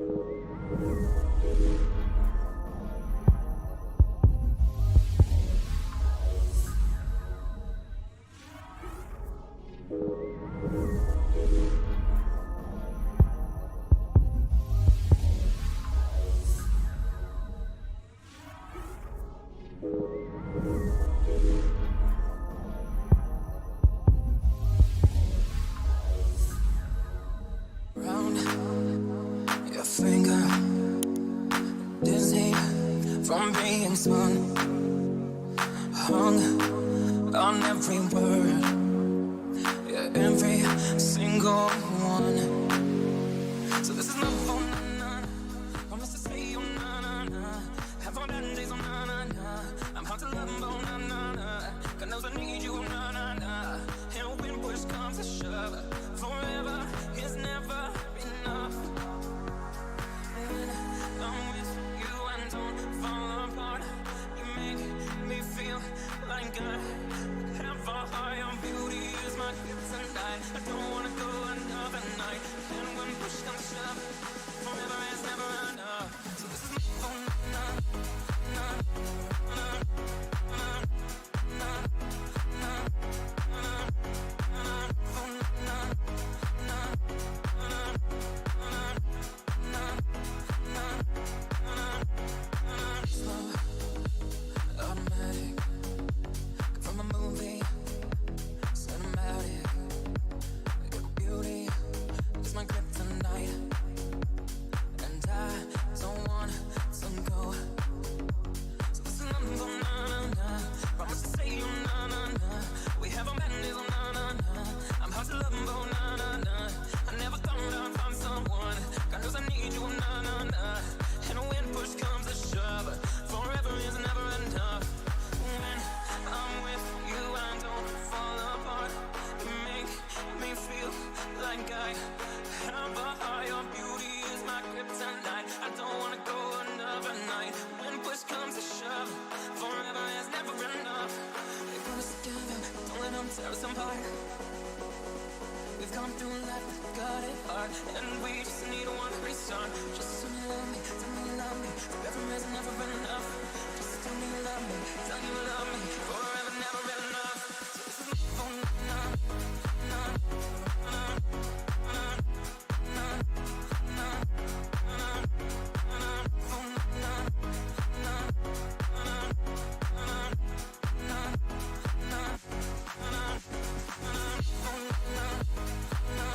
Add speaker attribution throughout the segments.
Speaker 1: Round your finger, dizzy from being spun, hung on every word, yeah, every single one. So this is love, oh na na, promise to stay, oh na na na, have all bad days, oh na na na, I'm hard to love, oh na na na, God knows I need you, oh na na na, and when push comes to shove, forever is never enough. When I'm with you and don't fall apart, you make me feel like I have a higher beauty is my kryptonite. I don't wanna go another night, and when push comes to shove, forever is never enough. So this is my phone, na na na na na na na na phone, na na na na na. Slow, automatic, from a movie, cinematic. Your beauty is my kryptonite, and I don't want to go. So this is love, oh na na na, promise to say, oh na na na, we have our madness, oh na na na, I'm hard to love, oh na na na, I never thought I'd find someone, God knows I need you, oh na na na, and when push comes to shove, forever is never enough. When I'm with you, I don't fall apart, you make me feel like I have a higher beauty is my kryptonite. I don't wanna go another night, when push comes to shove, forever is never enough. They put us together, don't let them tear us apart. We've gone through life, got it hard, and we just need one restart. Just tell me you love me, tell me you love me, forever is never enough. Just tell me you love me, tell me you love me, forever never enough. So this is my phone, na na na na na na na na phone, na na na na na na na phone, na na na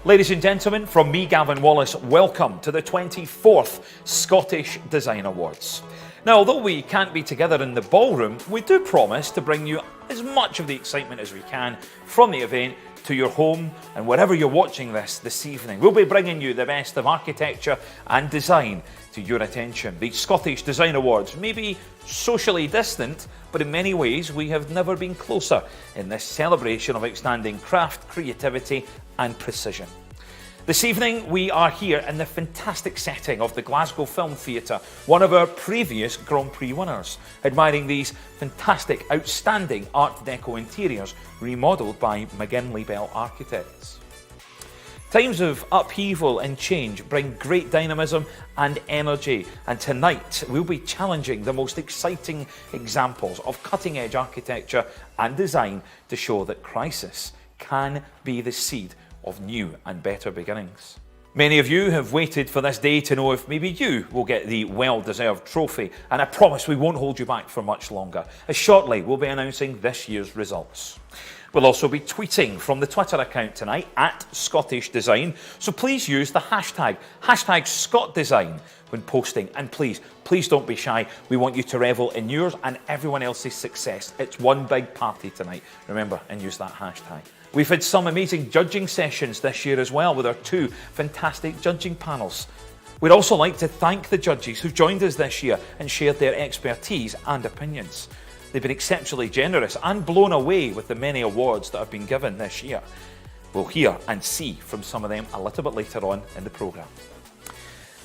Speaker 2: Ladies and gentlemen, from me, Gavin Wallace, welcome to the 24th Scottish Design Awards. Now, although we can't be together in the ballroom, we do promise to bring you as much of the excitement as we can from the event to your home and wherever you're watching this evening. We'll be bringing you the best of architecture and design to your attention. The Scottish Design Awards may be socially distant, but in many ways we have never been closer in this celebration of outstanding craft, creativity and precision. This evening we are here in the fantastic setting of the Glasgow Film Theatre, one of our previous Grand Prix winners, admiring these fantastic, outstanding Art Deco interiors remodelled by McGinley Bell Architects. Times of upheaval and change bring great dynamism and energy, and tonight we'll be challenging the most exciting examples of cutting-edge architecture and design to show that crisis can be the seed of new and better beginnings. Many of you have waited for this day to know if maybe you will get the well-deserved trophy, and I promise we won't hold you back for much longer, as shortly we'll be announcing this year's results. We'll also be tweeting from the Twitter account tonight at Scottish Design, so please use the hashtag #ScotDesign when posting, and please don't be shy. We want you to revel in yours and everyone else's success. It's one big party tonight, remember, and use that hashtag. We've had some amazing judging sessions this year as well with our 2 fantastic judging panels. We'd also like to thank the judges who joined us this year and shared their expertise and opinions. They've been exceptionally generous and blown away with the many awards that have been given this year. We'll hear and see from some of them a little bit later on in the programme.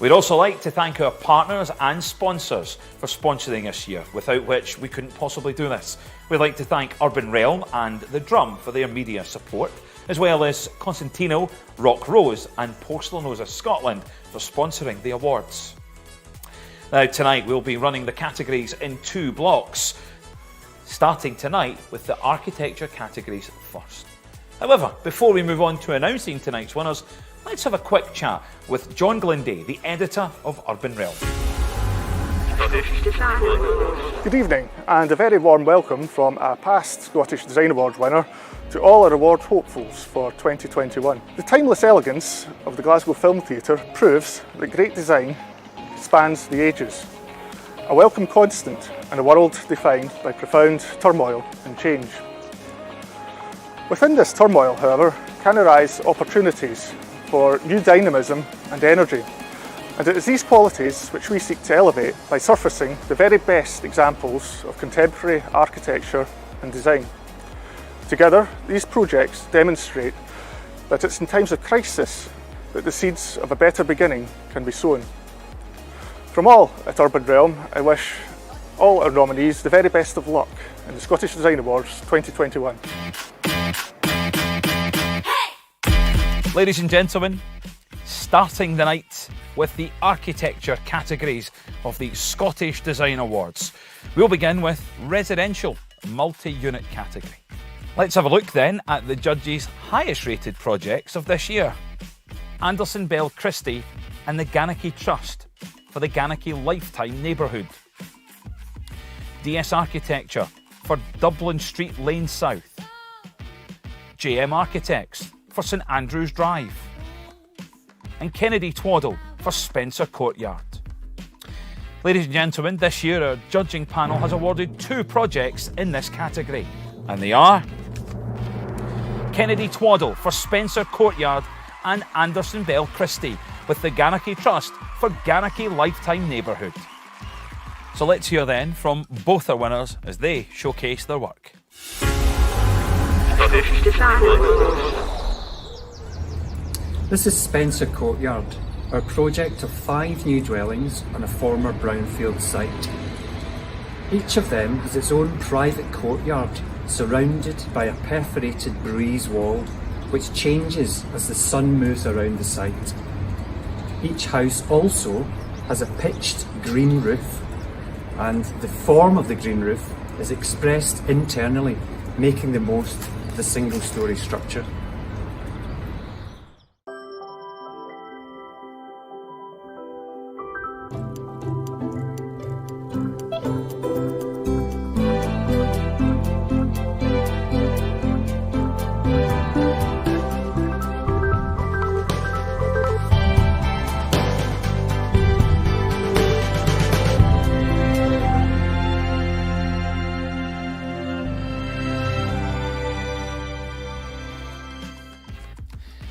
Speaker 2: We'd also like to thank our partners and sponsors for sponsoring us year, without which we couldn't possibly do this. We'd like to thank Urban Realm and The Drum for their media support, as well as Constantino, Rock Rose and Porcelainosa Scotland for sponsoring the awards. Now tonight we'll be running the categories in 2 blocks, starting tonight with the architecture categories first. However, before we move on to announcing tonight's winners, let's have a quick chat with John Glinday, the editor of Urban Realm.
Speaker 3: Good evening, and a very warm welcome from a past Scottish Design Awards winner to all our award hopefuls for 2021. The timeless elegance of the Glasgow Film Theatre proves that great design spans the ages. A welcome constant in a world defined by profound turmoil and change. Within this turmoil, however, can arise opportunities for new dynamism and energy. And it is these qualities which we seek to elevate by surfacing the very best examples of contemporary architecture and design. Together, these projects demonstrate that it's in times of crisis that the seeds of a better beginning can be sown. From all at Urban Realm, I wish all our nominees the very best of luck in the Scottish Design Awards 2021.
Speaker 2: Ladies and gentlemen, starting the night with the architecture categories of the Scottish Design Awards. We'll begin with residential multi-unit category. Let's have a look then at the judges' highest rated projects of this year. Anderson Bell Christie and the Ganachie Trust for the Ganachie Lifetime Neighbourhood. DS Architecture for Dublin Street Lane South. JM Architects for St Andrews Drive. And Kennedy Twaddle for Spencer Courtyard. Ladies and gentlemen, this year our judging panel has awarded 2 projects in this category, and they are Kennedy Twaddle for Spencer Courtyard and Anderson Bell Christie with the Ganachie Trust for Ganachie Lifetime Neighbourhood. So let's hear then from both our winners as they showcase their work.
Speaker 4: This is Spencer Courtyard, our project of 5 new dwellings on a former brownfield site. Each of them has its own private courtyard, surrounded by a perforated breeze wall, which changes as the sun moves around the site. Each house also has a pitched green roof, and the form of the green roof is expressed internally, making the most of the single-storey structure.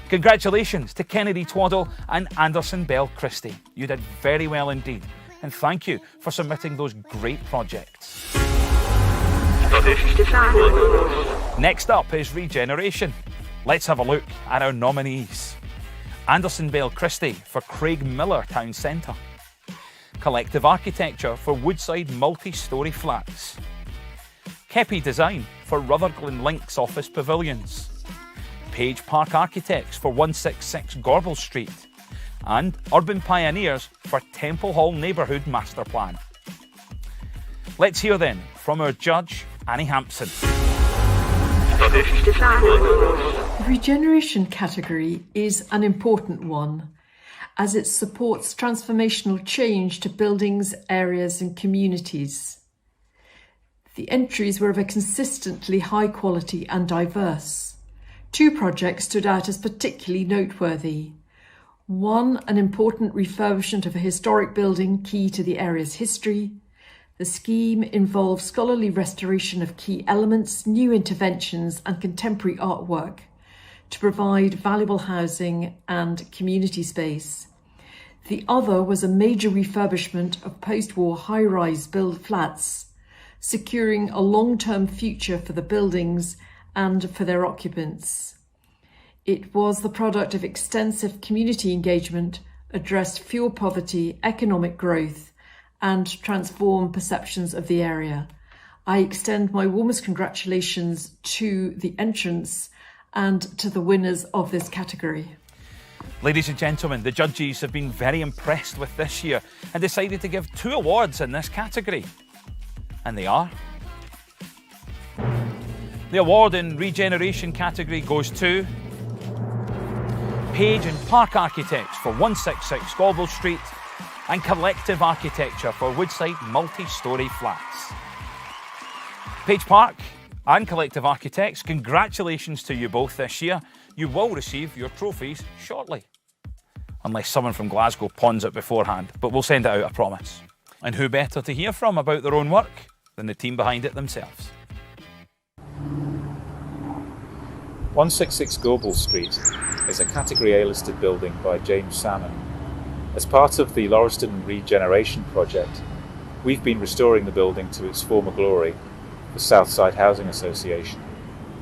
Speaker 2: Congratulations to Kennedy Twaddle and Anderson Bell Christie. You did very well indeed. And thank you for submitting those great projects. Next up is regeneration. Let's have a look at our nominees. Anderson Bell Christie for Craig Miller Town Centre. Collective Architecture for Woodside multi-storey flats. Kepi Design for Rutherglen Links Office Pavilions. Page Park Architects for 166 Gorbel Street. And Urban Pioneers for Temple Hall Neighbourhood Master Plan. Let's hear then from our judge, Annie Hampson.
Speaker 5: The regeneration category is an important one, as it supports transformational change to buildings, areas and communities. The entries were of a consistently high quality and diverse. 2 projects stood out as particularly noteworthy. One, an important refurbishment of a historic building key to the area's history. The scheme involves scholarly restoration of key elements, new interventions and contemporary artwork to provide valuable housing and community space. The other was a major refurbishment of post-war high-rise build flats, securing a long-term future for the buildings and for their occupants. It was the product of extensive community engagement, addressed fuel poverty, economic growth, and transformed perceptions of the area. I extend my warmest congratulations to the entrants and to the winners of this category.
Speaker 2: Ladies and gentlemen, the judges have been very impressed with this year and decided to give 2 awards in this category. And they are... The award in regeneration category goes to Page and Park Architects for 166 Gorbel Street and Collective Architecture for Woodside multi-storey flats. Page Park and Collective Architects, congratulations to you both this year. You will receive your trophies shortly. Unless someone from Glasgow pawns it beforehand, but we'll send it out, I promise. And who better to hear from about their own work than the team behind it themselves?
Speaker 6: 166 Gorbel Street is a Category A listed building by James Salmon. As part of the Lauriston Regeneration Project, we've been restoring the building to its former glory for Southside Housing Association.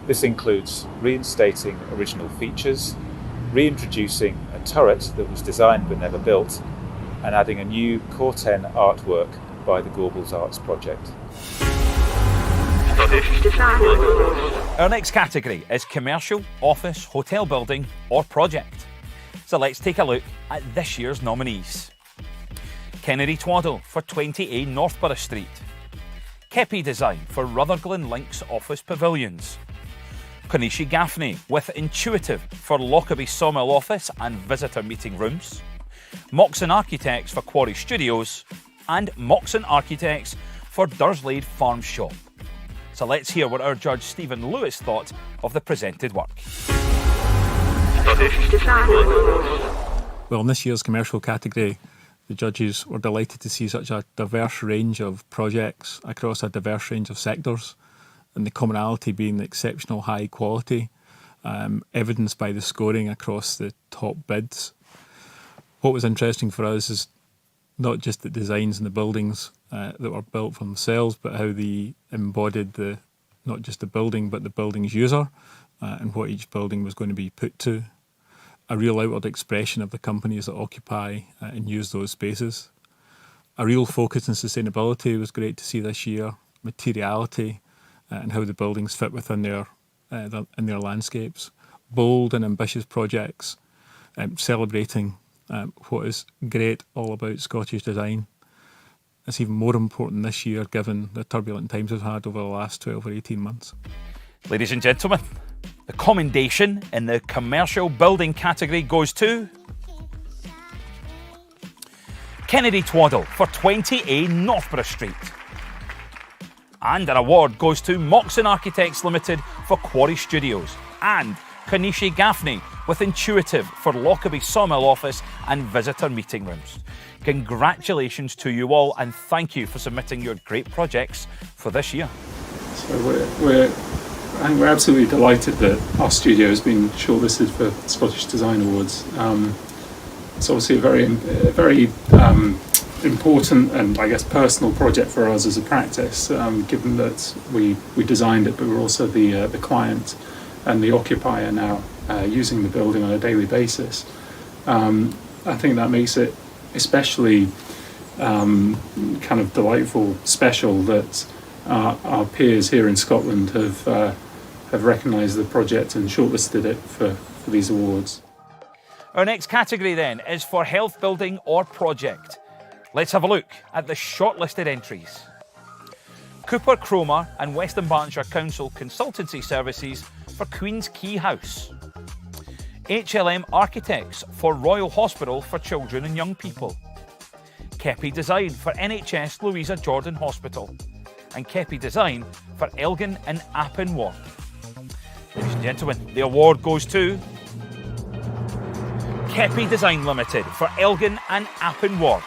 Speaker 6: This includes reinstating original features, reintroducing a turret that was designed but never built, and adding a new Core 10 artwork by the Gorbals Arts Project.
Speaker 2: Our next category is Commercial, Office, Hotel Building or Project. So let's take a look at this year's nominees. Kennedy Twaddle for 20A Northborough Street. Kepi Design for Rutherglen Links Office Pavilions. Konishi Gaffney with Intuitive for Lockerbie Sawmill Office and Visitor Meeting Rooms. Moxon Architects for Quarry Studios. And Moxon Architects for Durslade Farm Shop. So let's hear what our judge Stephen Lewis thought of the presented work.
Speaker 7: Well, in this year's commercial category, the judges were delighted to see such a diverse range of projects across a diverse range of sectors, and the commonality being the exceptional high quality, evidenced by the scoring across the top bids. What was interesting for us is not just the designs and the buildings that were built for themselves, but how they embodied not just the building, but the building's user and what each building was going to be put to. A real outward expression of the companies that occupy and use those spaces. A real focus on sustainability was great to see this year. Materiality and how the buildings fit within their landscapes. Bold and ambitious projects celebrating what is great all about Scottish design. It's even more important this year given the turbulent times we've had over the last 12 or 18 months.
Speaker 2: Ladies and gentlemen, the commendation in the commercial building category goes to Kennedy Twaddle for 20A Northborough Street. And an award goes to Moxon Architects Limited for Quarry Studios and Konishi Gaffney with Intuitive for Lockerbie Sawmill Office and Visitor Meeting Rooms. Congratulations to you all and thank you for submitting your great projects for this year.
Speaker 8: So we're And we're absolutely delighted that our studio has been shortlisted for Scottish Design Awards. It's obviously a very important and I guess personal project for us as a practice, given that we designed it, but we're also the client and the occupier now using the building on a daily basis. I think that makes it especially kind of delightful, special that our peers here in Scotland have recognised the project and shortlisted it for these awards.
Speaker 2: Our next category then is for health building or project. Let's have a look at the shortlisted entries. Cooper Cromer and Western Bartonshire Council Consultancy Services for Queen's Quay House. HLM Architects for Royal Hospital for Children and Young People. Kepi Design for NHS Louisa Jordan Hospital. And Kepi Design for Elgin and Appin Ward. Ladies and gentlemen, the award goes to Kepi Design Limited for Elgin and Appin Ward.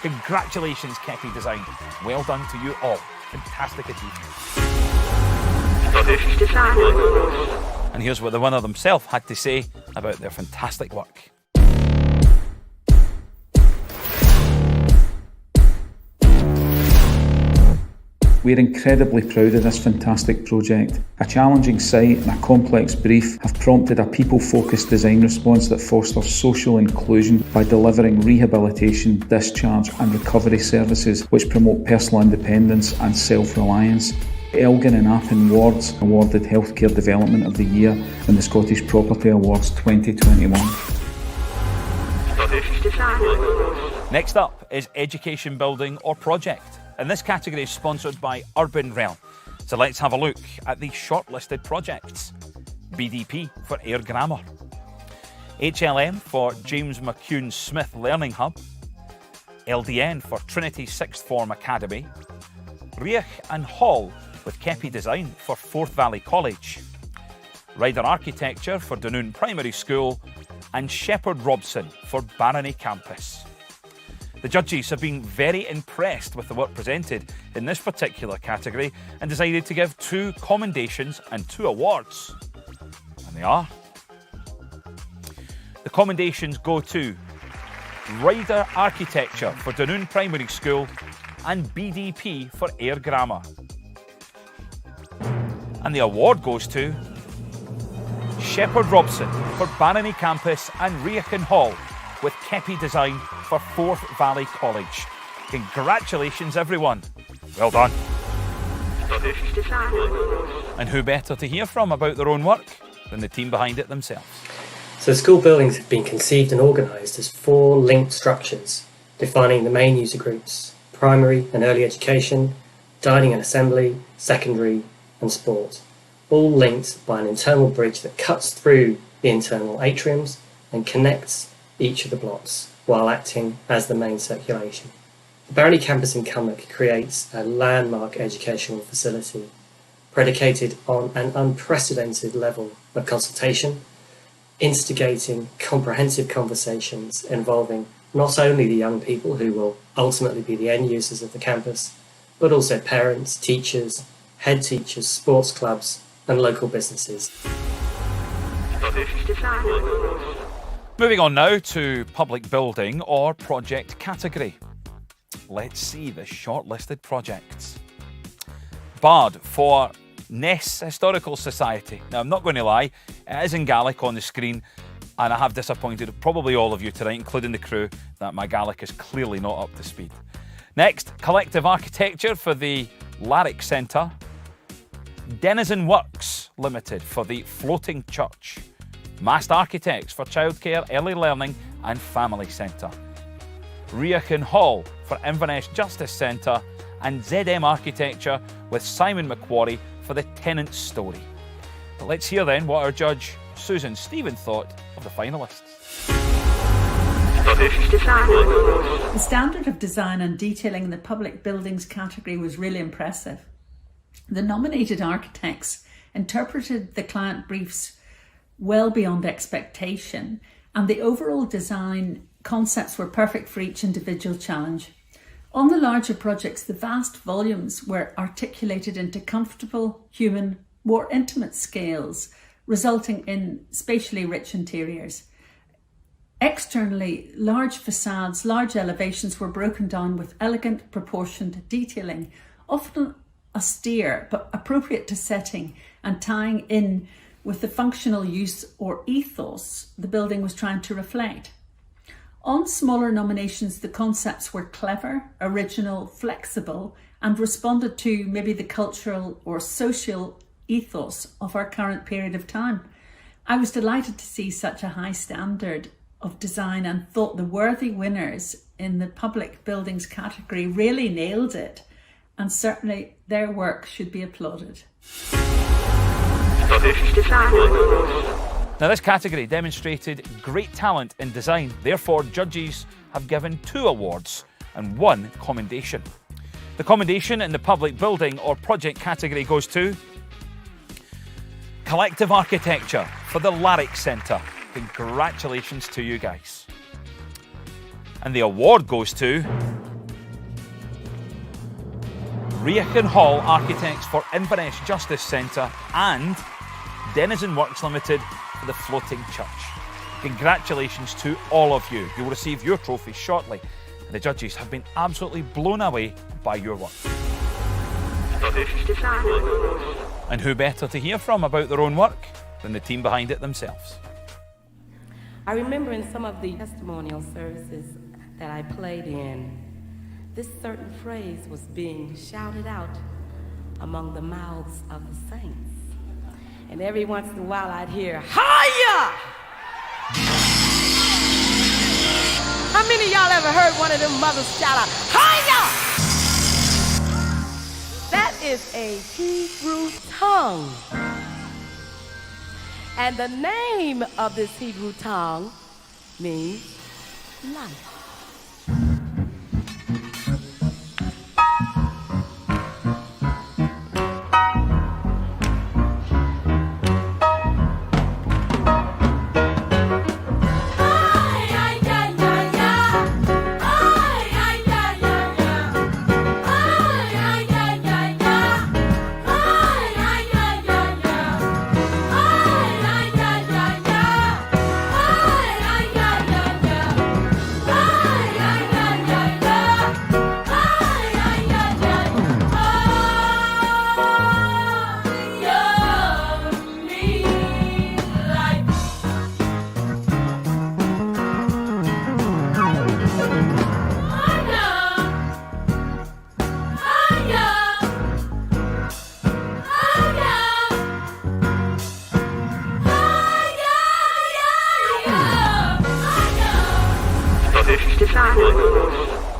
Speaker 2: Congratulations, Kepi Design. Well done to you all. Fantastic achievement. And here's what the winner themselves had to say about their fantastic work.
Speaker 9: We're incredibly proud of this fantastic project. A challenging site and a complex brief have prompted a people-focused design response that fosters social inclusion by delivering rehabilitation, discharge and recovery services which promote personal independence and self-reliance. Elgin and Appin wards awarded Healthcare Development of the Year in the Scottish Property Awards 2021.
Speaker 2: Next up is Education Building or Project. And this category is sponsored by Urban Realm. So let's have a look at the shortlisted projects. BDP for Ayr Grammar. HLM for James McCune Smith Learning Hub. LDN for Trinity Sixth Form Academy. Riach and Hall with Kepi Design for Forth Valley College. Ryder Architecture for Dunoon Primary School. And Shepherd Robson for Barony Campus. The judges have been very impressed with the work presented in this particular category and decided to give 2 commendations and 2 awards. And they are. The commendations go to Ryder Architecture for Dunoon Primary School and BDP for Ayr Grammar. And the award goes to Shepherd Robson for Barony Campus and Riach Hall with Kepi Design for Forth Valley College. Congratulations everyone. Well done. And who better to hear from about their own work than the team behind it themselves.
Speaker 10: So school buildings have been conceived and organised as 4 linked structures, defining the main user groups: primary and early education, dining and assembly, secondary and sport, all linked by an internal bridge that cuts through the internal atriums and connects each of the blocks while acting as the main circulation. The Barony campus in Cumnock creates a landmark educational facility predicated on an unprecedented level of consultation, instigating comprehensive conversations involving not only the young people who will ultimately be the end users of the campus, but also parents, teachers, head teachers, sports clubs and local businesses.
Speaker 2: Moving on now to public building or project category. Let's see the shortlisted projects. Bard for Ness Historical Society. Now, I'm not going to lie, it is in Gaelic on the screen, and I have disappointed probably all of you tonight, including the crew, that my Gaelic is clearly not up to speed. Next, Collective Architecture for the Larrick Centre. Denizen Works Limited for the Floating Church. Mast Architects for Childcare, Early Learning and Family Centre. Riach Hall for Inverness Justice Centre, and ZM Architecture with Simon McQuarrie for the Tenant Story. But let's hear then what our judge Susan Stephen thought of the finalists.
Speaker 11: The standard of design and detailing in the public buildings category was really impressive. The nominated architects interpreted the client briefs well beyond expectation, and the overall design concepts were perfect for each individual challenge. On the larger projects, the vast volumes were articulated into comfortable human more intimate scales, resulting in spatially rich interiors. Externally, large facades, large elevations were broken down with elegant, proportioned detailing, often austere but appropriate to setting and tying in with the functional use or ethos the building was trying to reflect. On smaller nominations, the concepts were clever, original, flexible, and responded to maybe the cultural or social ethos of our current period of time. I was delighted to see such a high standard of design and thought the worthy winners in the public buildings category really nailed it, and certainly their work should be applauded.
Speaker 2: Now, this category demonstrated great talent in design. Therefore, judges have given 2 awards and 1 commendation. The commendation in the public building or project category goes to Collective Architecture for the Larrick Centre. Congratulations to you guys. And the award goes to Riachan Hall Architects for Inverness Justice Centre and Denizen Works Limited for the Floating Church. Congratulations to all of you. You will receive your trophies shortly. The judges have been absolutely blown away by your work. And who better to hear from about their own work than the team behind it themselves?
Speaker 12: I remember in some of the testimonial services that I played in, this certain phrase was being shouted out among the mouths of the saints. And every once in a while I'd hear, "Hiya!" How many of y'all ever heard one of them mothers shout out, "Hiya!" That is a Hebrew tongue. And the name of this Hebrew tongue means life.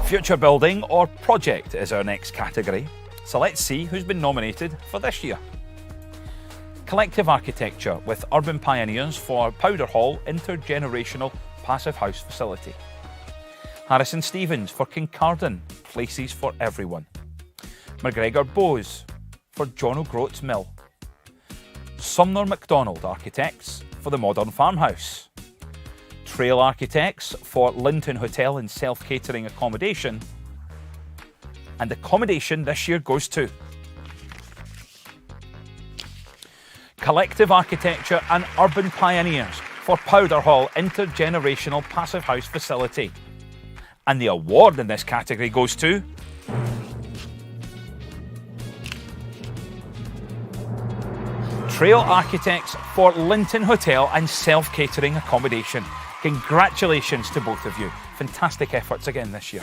Speaker 2: Future Building or Project is our next category. So let's see who's been nominated for this year. Collective Architecture with Urban Pioneers for Powder Hall Intergenerational Passive House Facility. Harrison Stevens for Kincardine Places for Everyone. McGregor Bowes for John O'Groats Mill. Sumner MacDonald Architects for the Modern Farmhouse. Trail Architects for Linton Hotel and Self-Catering Accommodation. And accommodation this year goes to Collective Architecture and Urban Pioneers for Powder Hall Intergenerational Passive House Facility. And the award in this category goes to Trail Architects for Linton Hotel and Self-Catering Accommodation. Congratulations to both of you. Fantastic efforts again this year.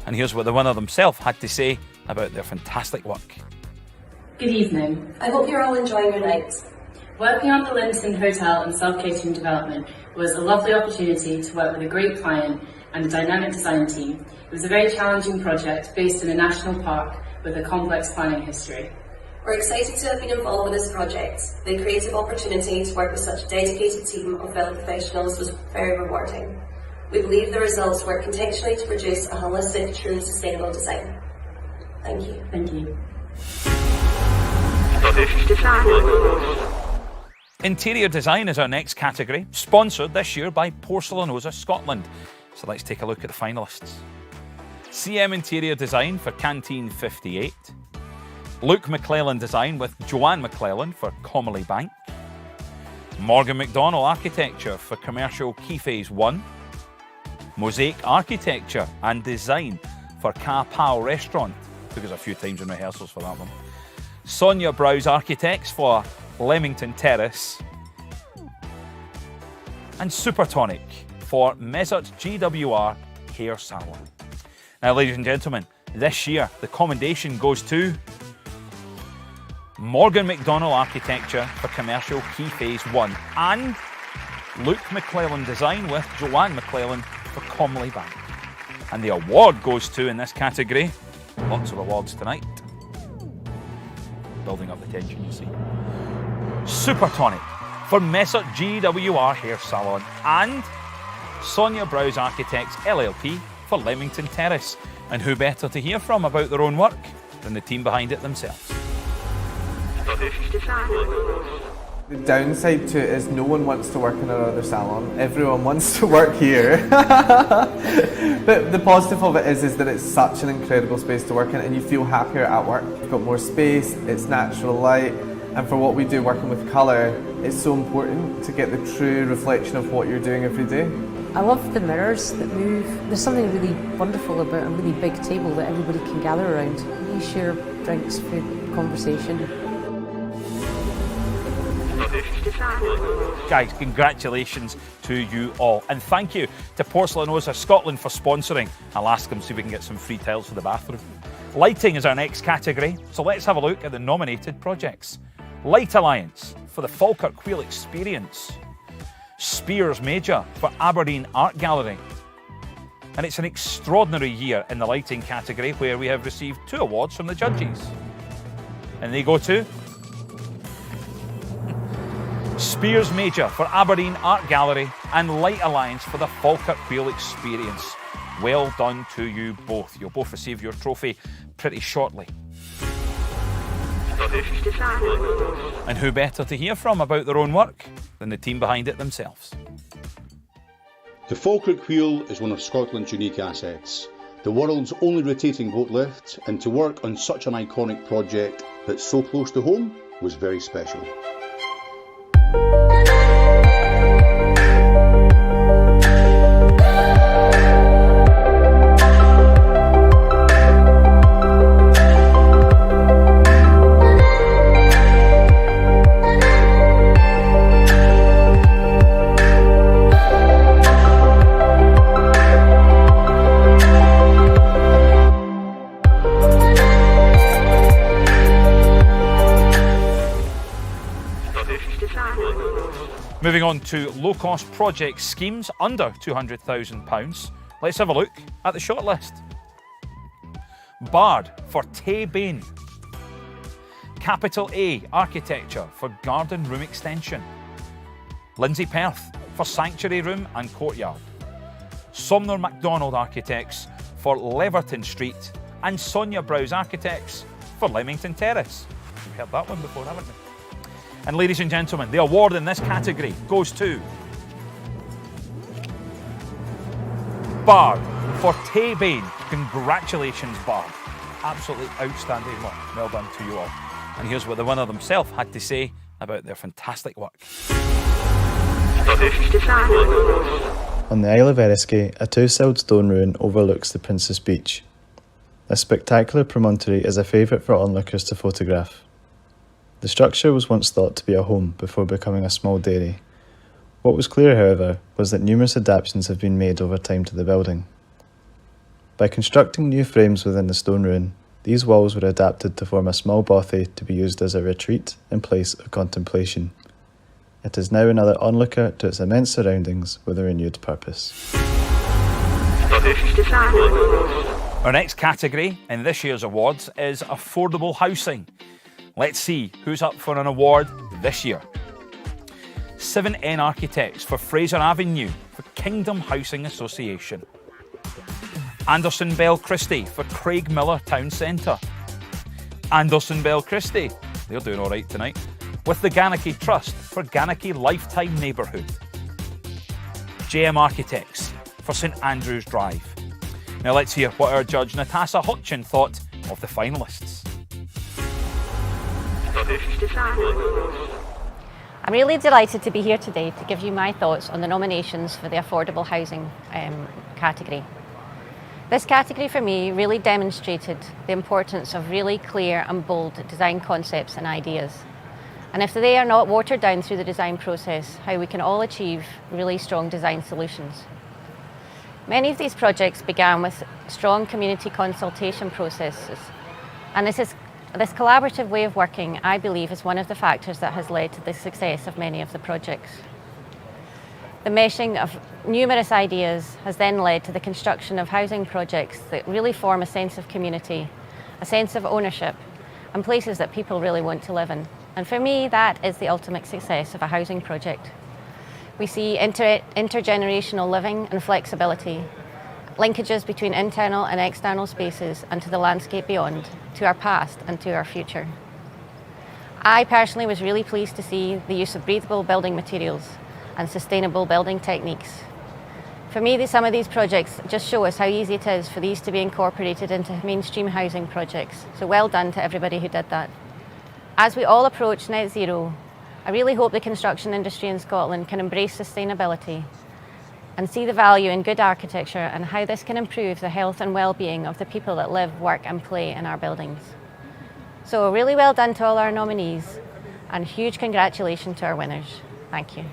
Speaker 2: And here's what the winner themselves had to say about their fantastic work.
Speaker 13: Good evening.
Speaker 14: I hope you're all enjoying your night.
Speaker 13: Working on the Linton Hotel and self-catering development was a lovely opportunity to work with a great client and a dynamic design team. It was a very challenging project based in a national park with a complex planning history.
Speaker 14: We're excited to have been involved with this project. The creative opportunity to work with such a dedicated team of fellow professionals was very rewarding. We believe the results work intentionally to produce a holistic, true, sustainable design. Thank you.
Speaker 13: Thank you.
Speaker 2: Interior Design is our next category, sponsored this year by Porcelanosa Scotland. So let's take a look at the finalists. CM Interior Design for Canteen 58. Luke McClellan Design with Joanne McClellan for Comley Bank. Morgan McDonald Architecture for Commercial Key Phase 1. Mosaic Architecture and Design for Ka-Pao Restaurant. Took us a few times in rehearsals for that one. Sonia Browse Architects for Leamington Terrace. And Supertonic for Mesut GWR Hair Salon. Now, ladies and gentlemen, this year the commendation goes to Morgan McDonald Architecture for Commercial Key Phase 1 and Luke McClellan Design with Joanne McClellan for Comley Bank. And the award goes to, in this category, lots of awards tonight. Building up the tension, you see. Supertonic for Mesut GWR Hair Salon and Sonia Browse Architects LLP for Leamington Terrace. And who better to hear from about their own work than the team behind it themselves?
Speaker 15: The downside to it is no one wants to work in another salon. Everyone wants to work here. But the positive of it is that it's such an incredible space to work in and you feel happier at work. You've got more space, it's natural light, and for what we do working with colour, it's so important to get the true reflection of what you're doing every day.
Speaker 16: I love the mirrors that move. There's something really wonderful about a really big table that everybody can gather around. You share drinks, food, conversation.
Speaker 2: Guys, congratulations to you all. And thank you to Porcelainosa Scotland for sponsoring. I'll ask them so we can get some free tiles for the bathroom. Lighting is our next category, so let's have a look at the nominated projects. Light Alliance for the Falkirk Wheel Experience. Spears Major for Aberdeen Art Gallery. And it's an extraordinary year in the lighting category where we have received 2 awards from the judges. And they go to Spears Major for Aberdeen Art Gallery and Light Alliance for the Falkirk Wheel Experience. Well done to you both. You'll both receive your trophy pretty shortly. And who better to hear from about their own work than the team behind it themselves?
Speaker 17: The Falkirk Wheel is one of Scotland's unique assets, the world's only rotating boat lift, and to work on such an iconic project that's so close to home was very special.
Speaker 2: Moving on to low-cost project schemes under £200,000. Let's have a look at the shortlist. Bard for Tay Bain. Capital A Architecture for Garden Room Extension. Lindsay Perth for Sanctuary Room and Courtyard. Somner MacDonald Architects for Leverton Street and Sonia Browse Architects for Leamington Terrace. We've heard that one before, haven't we? And ladies and gentlemen, the award in this category goes to Bard for Tay Bain. Congratulations, Bard. Absolutely outstanding work. Well done to you all. And here's what the winner themselves had to say about their fantastic work.
Speaker 18: On the Isle of Eriskay, a 2-celled stone ruin overlooks the Princess Beach. This spectacular promontory is a favourite for onlookers to photograph. The structure was once thought to be a home before becoming a small dairy. What was clear, however, was that numerous adaptations have been made over time to the building. By constructing new frames within the stone ruin, these walls were adapted to form a small bothy to be used as a retreat and place of contemplation. It is now another onlooker to its immense surroundings with a renewed purpose.
Speaker 2: Our next category in this year's awards is affordable housing. Let's see who's up for an award this year. 7N Architects for Fraser Avenue for Kingdom Housing Association. Anderson Bell Christie for Craig Miller Town Centre. Anderson Bell Christie, they're doing all right tonight, with the Ganachie Trust for Ganachie Lifetime Neighbourhood. JM Architects for St Andrews Drive. Now let's hear what our judge Natasha Hutchin thought of the finalists.
Speaker 19: I'm really delighted to be here today to give you my thoughts on the nominations for the affordable housing category. This category for me really demonstrated the importance of really clear and bold design concepts and ideas. And if they are not watered down through the design process, how we can all achieve really strong design solutions. Many of these projects began with strong community consultation processes, and this collaborative way of working, I believe, is one of the factors that has led to the success of many of the projects. The meshing of numerous ideas has then led to the construction of housing projects that really form a sense of community, a sense of ownership, and places that people really want to live in. And for me, that is the ultimate success of a housing project. We see intergenerational living and flexibility, linkages between internal and external spaces and to the landscape beyond, to our past and to our future. I personally was really pleased to see the use of breathable building materials and sustainable building techniques. For me, some of these projects just show us how easy it is for these to be incorporated into mainstream housing projects. So well done to everybody who did that. As we all approach net zero, I really hope the construction industry in Scotland can embrace sustainability and see the value in good architecture and how this can improve the health and well-being of the people that live, work and play in our buildings. So really well done to all our nominees and huge congratulations to our winners. Thank you.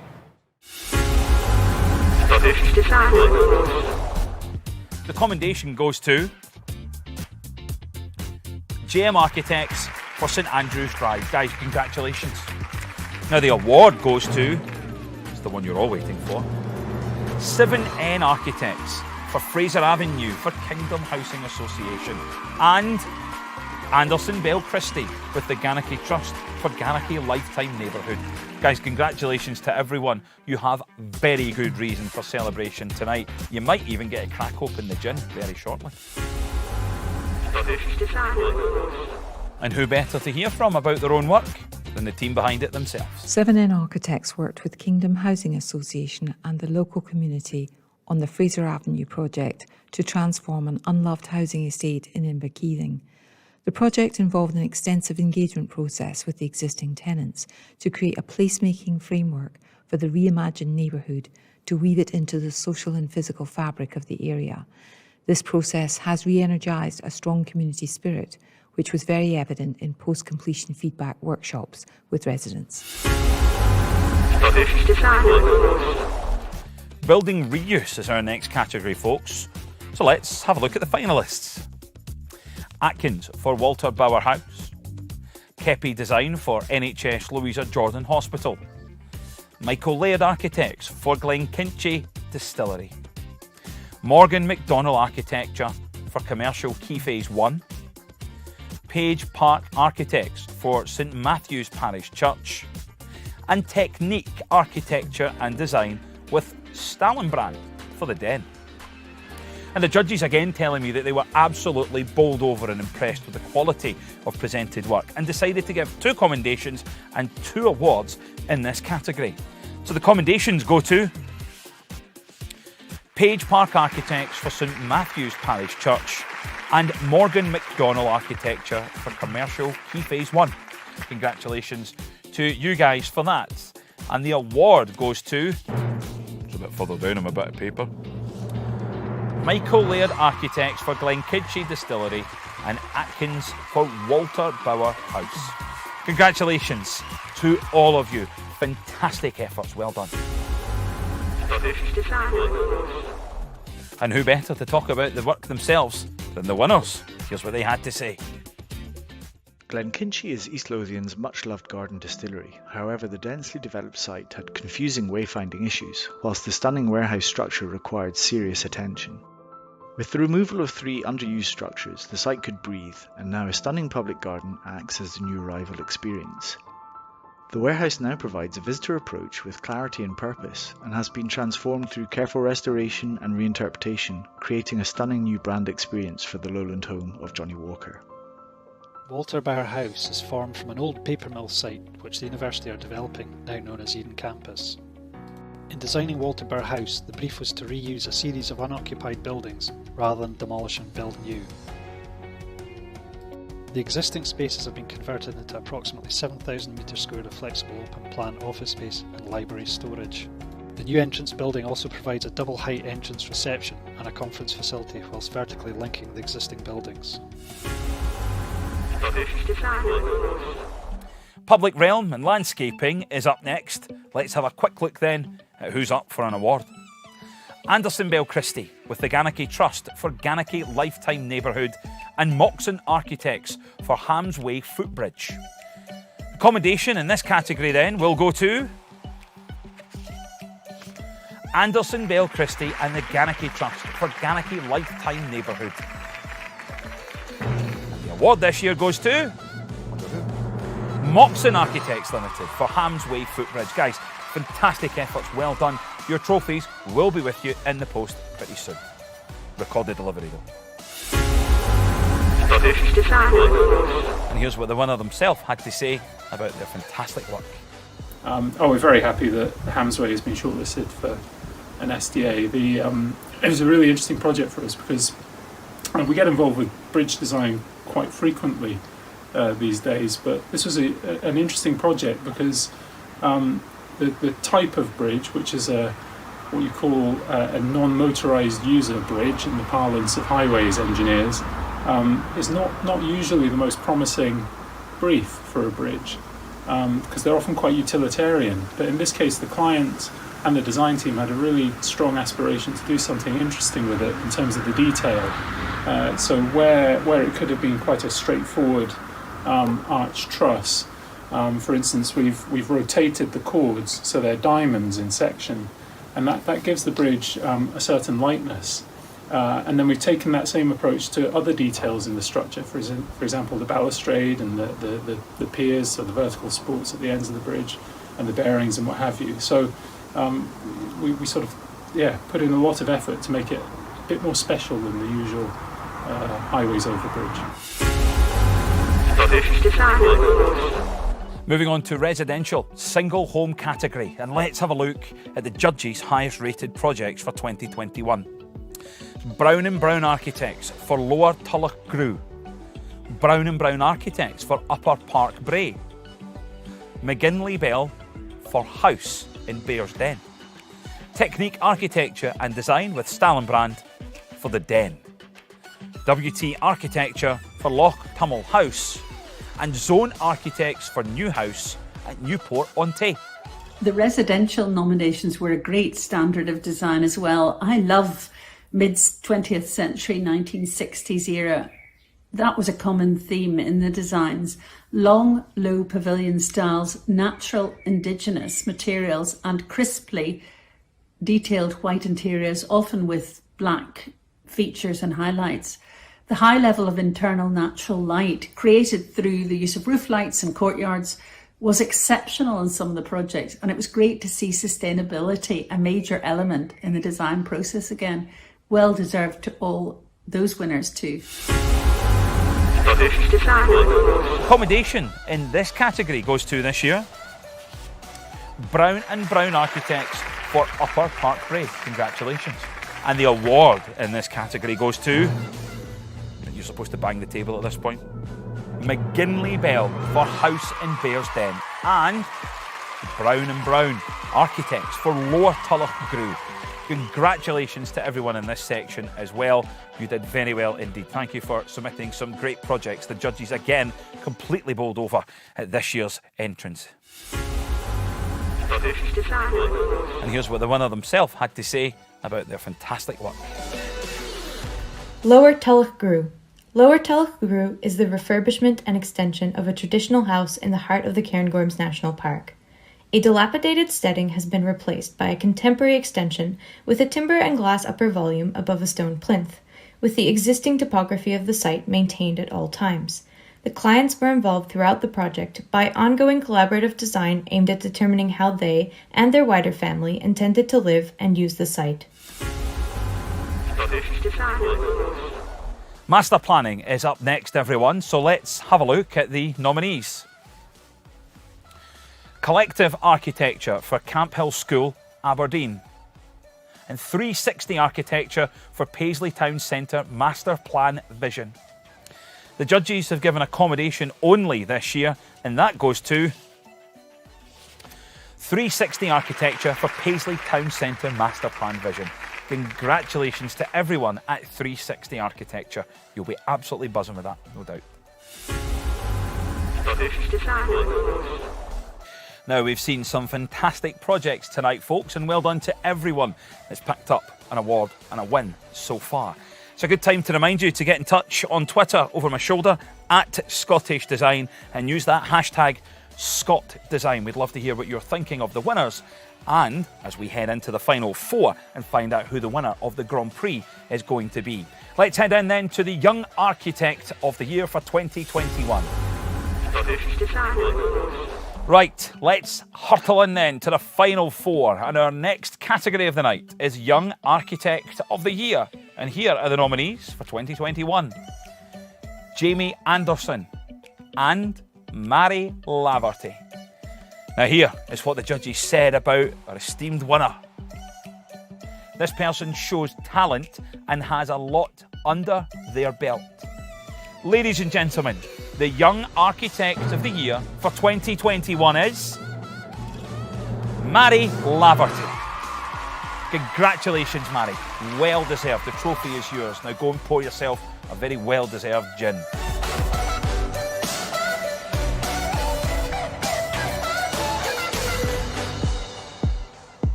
Speaker 2: The commendation goes to JM Architects for St Andrews Drive. Guys, congratulations. Now the award goes to, it's the one you're all waiting for, 7N Architects for Fraser Avenue for Kingdom Housing Association, and Anderson Bell Christie with the Ganachie Trust for Ganachie Lifetime Neighbourhood. Guys, congratulations to everyone. You have very good reason for celebration tonight. You might even get a crack open the gin very shortly. And who better to hear from about their own work than the team behind it themselves.
Speaker 20: 7N Architects worked with Kingdom Housing Association and the local community on the Fraser Avenue project to transform an unloved housing estate in Inverkeithing. The project involved an extensive engagement process with the existing tenants to create a placemaking framework for the reimagined neighbourhood to weave it into the social and physical fabric of the area. This process has re-energised a strong community spirit, which was very evident in post-completion feedback workshops with residents.
Speaker 2: Building reuse is our next category, folks. So let's have a look at the finalists. Atkins for Walter Bauer House. Kepi Design for NHS Louisa Jordan Hospital. Michael Laird Architects for Glenkinchie Distillery. Morgan McDonnell Architecture for Commercial Key Phase 1. Page Park Architects for St Matthew's Parish Church, and Technique Architecture and Design with Stallenbrand for the Den. And the judges again telling me that they were absolutely bowled over and impressed with the quality of presented work and decided to give 2 commendations and 2 awards in this category. So the commendations go to Page Park Architects for St Matthew's Parish Church and Morgan McDonnell Architecture for Commercial Key Phase 1. Congratulations to you guys for that. And the award goes to, it's a bit further down on my bit of paper, Michael Laird Architects for Glenkinchie Distillery and Atkins for Walter Bauer House. Congratulations to all of you. Fantastic efforts, well done. And who better to talk about the work themselves than the winners? Here's what they had to say.
Speaker 21: Glenkinchie is East Lothian's much-loved garden distillery. However, the densely developed site had confusing wayfinding issues, whilst the stunning warehouse structure required serious attention. With the removal of 3 underused structures, the site could breathe, and now a stunning public garden acts as the new arrival experience. The warehouse now provides a visitor approach with clarity and purpose, and has been transformed through careful restoration and reinterpretation, creating a stunning new brand experience for the lowland home of Johnny Walker.
Speaker 22: Walter Bauer House is formed from an old paper mill site which the university are developing, now known as Eden Campus. In designing Walter Bauer House, the brief was to reuse a series of unoccupied buildings rather than demolish and build new. The existing spaces have been converted into approximately 7,000 metres squared of flexible open plan office space and library storage. The new entrance building also provides a double height entrance reception and a conference facility whilst vertically linking the existing buildings.
Speaker 2: Public realm and landscaping is up next. Let's have a quick look then at who's up for an award. Anderson Bell Christie with the Ganachie Trust for Ganachie Lifetime Neighbourhood and Moxon Architects for Hams Way Footbridge. Accommodation in this category then will go to Anderson Bell Christie and the Ganachie Trust for Ganachie Lifetime Neighbourhood. And the award this year goes to Moxon Architects Limited for Hams Way Footbridge. Guys, fantastic efforts, well done. Your trophies will be with you in the post pretty soon. Recorded delivery though. And here's what the winner themselves had to say about their fantastic work.
Speaker 8: We're very happy that Hams Way has been shortlisted for an SDA. It was a really interesting project for us because we get involved with bridge design quite frequently these days, but this was an interesting project because the type of bridge, which is what you call a non-motorised user bridge in the parlance of highways engineers, is not usually the most promising brief for a bridge because they're often quite utilitarian. But in this case, the client and the design team had a really strong aspiration to do something interesting with it in terms of the detail. So where it could have been quite a straightforward arch truss, for instance, we've rotated the chords so they're diamonds in section, and that gives the bridge a certain lightness. And then we've taken that same approach to other details in the structure, for example, the balustrade and the piers, so the vertical supports at the ends of the bridge, and the bearings and what have you. So we sort of put in a lot of effort to make it a bit more special than the usual highways over bridge.
Speaker 2: Moving on to residential single home category, and let's have a look at the judges' highest rated projects for 2021. Brown & Brown Architects for Lower Tulloch Grew, Brown & Brown Architects for Upper Park Bray, McGinley Bell for House in Bearsden, Technique Architecture and Design with Stallenbrand for The Den, WT Architecture for Loch Tummel House, and Zone Architects for New House at Newport-on-Tay.
Speaker 11: The residential nominations were a great standard of design as well. I love mid-20th century, 1960s era. That was a common theme in the designs. Long, low pavilion styles, natural indigenous materials, and crisply detailed white interiors, often with black features and highlights. The high level of internal natural light created through the use of roof lights and courtyards was exceptional in some of the projects, and it was great to see sustainability a major element in the design process again. Well deserved to all those winners too.
Speaker 2: Accommodation in this category goes to this year Brown & Brown Architects for Upper Park Bray. Congratulations. And the award in this category goes to, you're supposed to bang the table at this point, McGinley Bell for House in Bearsden, and Brown & Brown Architects for Lower Tulloch Grew. Congratulations to everyone in this section as well. You did very well indeed. Thank you for submitting some great projects. The judges again completely bowled over at this year's entrance. And here's what the winner themselves had to say about their fantastic work.
Speaker 1: Lower Tulloch Grew. Lower Tulloch Grew is the refurbishment and extension of a traditional house in the heart of the Cairngorms National Park. A dilapidated steading has been replaced by a contemporary extension with a timber and glass upper volume above a stone plinth, with the existing topography of the site maintained at all times. The clients were involved throughout the project by ongoing collaborative design aimed at determining how they and their wider family intended to live and use the site.
Speaker 2: Master planning is up next, everyone, so let's have a look at the nominees. Collective Architecture for Camp Hill School, Aberdeen, and 360 Architecture for Paisley Town Centre Master Plan Vision. The judges have given accommodation only this year, and that goes to 360 Architecture for Paisley Town Centre Master Plan Vision. Congratulations to everyone at 360 Architecture. You'll be absolutely buzzing with that, no doubt. Now, we've seen some fantastic projects tonight, folks, and well done to everyone that's picked up an award and a win so far. It's a good time to remind you to get in touch on Twitter over my shoulder at Scottish Design and use that hashtag ScotDesign. We'd love to hear what you're thinking of the winners, and as we head into the final four and find out who the winner of the Grand Prix is going to be. Let's head in then to the Young Architect of the Year for 2021. Right, let's hurtle in then to the final four, and our next category of the night is Young Architect of the Year. And here are the nominees for 2021. Jamie Anderson and Mary Laverty. Now here is what the judges said about our esteemed winner. This person shows talent and has a lot under their belt. Ladies and gentlemen, the Young Architect of the Year for 2021 is Mary Laverty. Congratulations, Mary. Well deserved. The trophy is yours. Now go and pour yourself a very well deserved gin.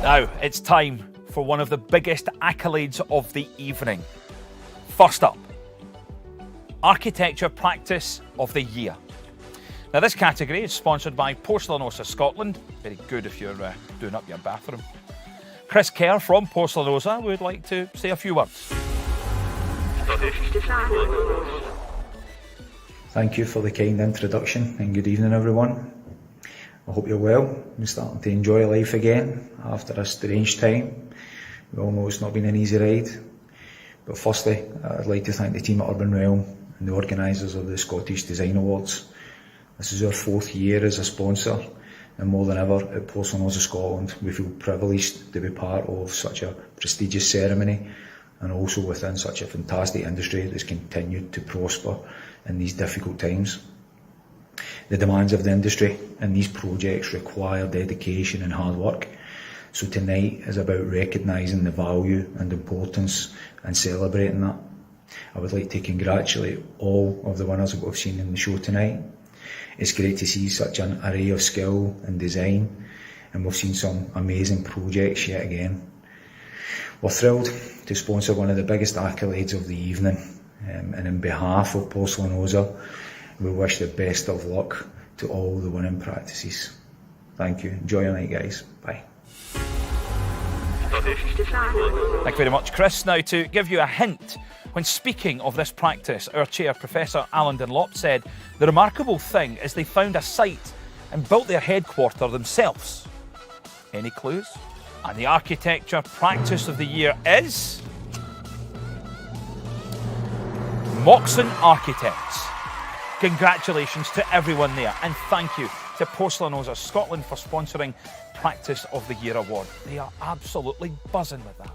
Speaker 2: Now it's time for one of the biggest accolades of the evening. First up, Architecture Practice of the Year. Now this category is sponsored by Porcelanosa Scotland. Very good if you're doing up your bathroom. Chris Kerr from Porcelanosa would like to say a few words.
Speaker 3: Thank you for the kind introduction and good evening everyone. I hope you're well and starting to enjoy life again after a strange time. We all know it's not been an easy ride. But firstly, I'd like to thank the team at Urban Realm and the organisers of the Scottish Design Awards. This is our 4th year as a sponsor, and more than ever at Porcelanosa Scotland we feel privileged to be part of such a prestigious ceremony and also within such a fantastic industry that's continued to prosper in these difficult times. The demands of the industry and these projects require dedication and hard work. So tonight is about recognising the value and importance and celebrating that. I would like to congratulate all of the winners that we've seen in the show tonight. It's great to see such an array of skill and design, and we've seen some amazing projects yet again. We're thrilled to sponsor one of the biggest accolades of the evening, and in behalf of Porcelanosa, we wish the best of luck to all the winning practices. Thank you. Enjoy your night, guys. Bye.
Speaker 2: Thank you very much, Chris. Now, to give you a hint, when speaking of this practice, our chair, Professor Alan Dunlop, said the remarkable thing is they found a site and built their headquarter themselves. Any clues? And the Architecture Practice of the Year is Moxon Architects. Congratulations to everyone there, and thank you to Porcelanosa Scotland for sponsoring Practice of the Year award. They are absolutely buzzing with that.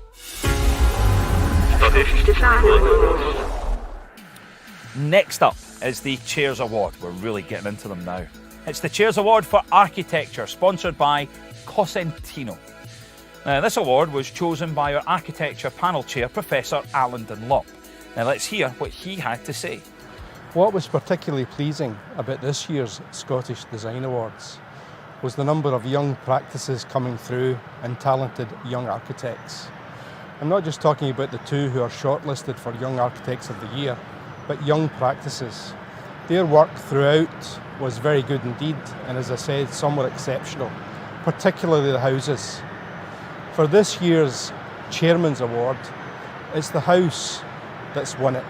Speaker 2: Next up is the Chairs Award. We're really getting into them now. It's the Chairs Award for Architecture, sponsored by Cosentino. Now, this award was chosen by our Architecture Panel Chair, Professor Alan Dunlop. Now, let's hear what he had to say.
Speaker 4: What was particularly pleasing about this year's Scottish Design Awards was the number of young practices coming through and talented young architects. I'm not just talking about the two who are shortlisted for Young Architects of the Year, but young practices. Their work throughout was very good indeed, and as I said, some were exceptional, particularly the houses. For this year's Chairman's Award, it's the house that's won it,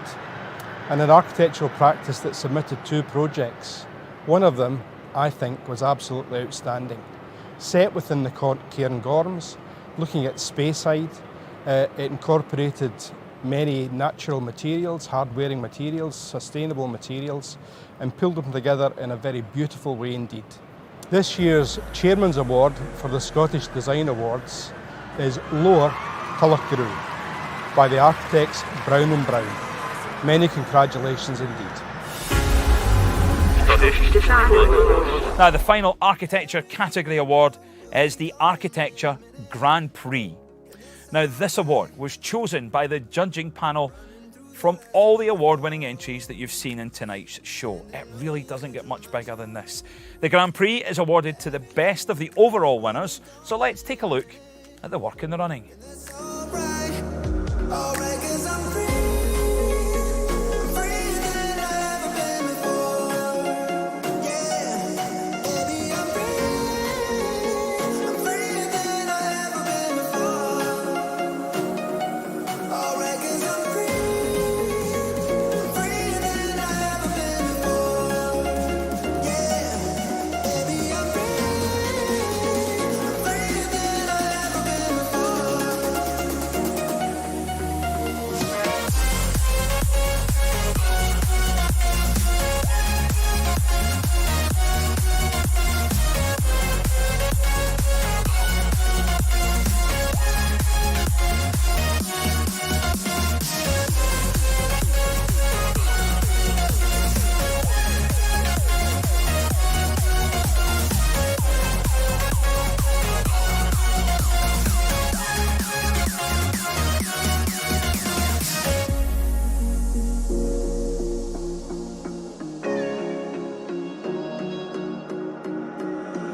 Speaker 4: and an architectural practice that submitted 2 projects. One of them, I think, was absolutely outstanding. Set within the Cairngorms, looking at Speyside, it incorporated many natural materials, hard-wearing materials, sustainable materials, and pulled them together in a very beautiful way indeed. This year's Chairman's Award for the Scottish Design Awards is Lower Colour Guru by the architects Brown and Brown. Many congratulations indeed.
Speaker 2: Now, the final architecture category award is the Architecture Grand Prix. Now, this award was chosen by the judging panel from all the award-winning entries that you've seen in tonight's show. It really doesn't get much bigger than this. The Grand Prix is awarded to the best of the overall winners, so let's take a look at the work in the running.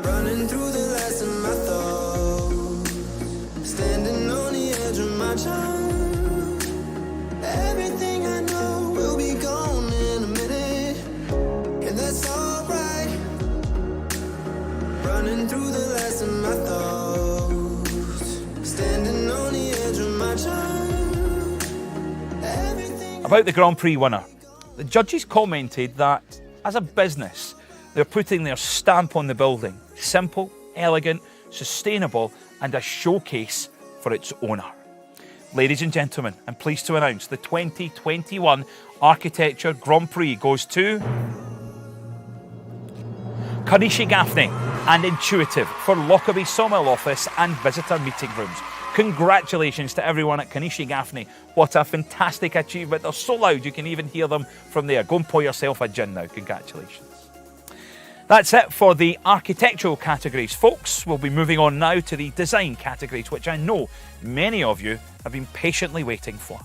Speaker 5: Running through the last of my thoughts, standing on the edge of my time. Everything I know will be gone in a minute, and that's alright. Running through the last of my thoughts, standing on the edge of my time.
Speaker 2: About the Grand Prix winner, the judges commented that, as a business, they're putting their stamp on the building. Simple, elegant, sustainable, and a showcase for its owner. Ladies and gentlemen, I'm pleased to announce the 2021 Architecture Grand Prix goes to Kanishi Gaffney and Intuitive for Lockerbie Sawmill Office and Visitor Meeting Rooms. Congratulations to everyone at Kanishi Gaffney. What a fantastic achievement. They're so loud you can even hear them from there. Go and pour yourself a gin now. Congratulations. That's it for the architectural categories, folks. We'll be moving on now to the design categories, which I know many of you have been patiently waiting for.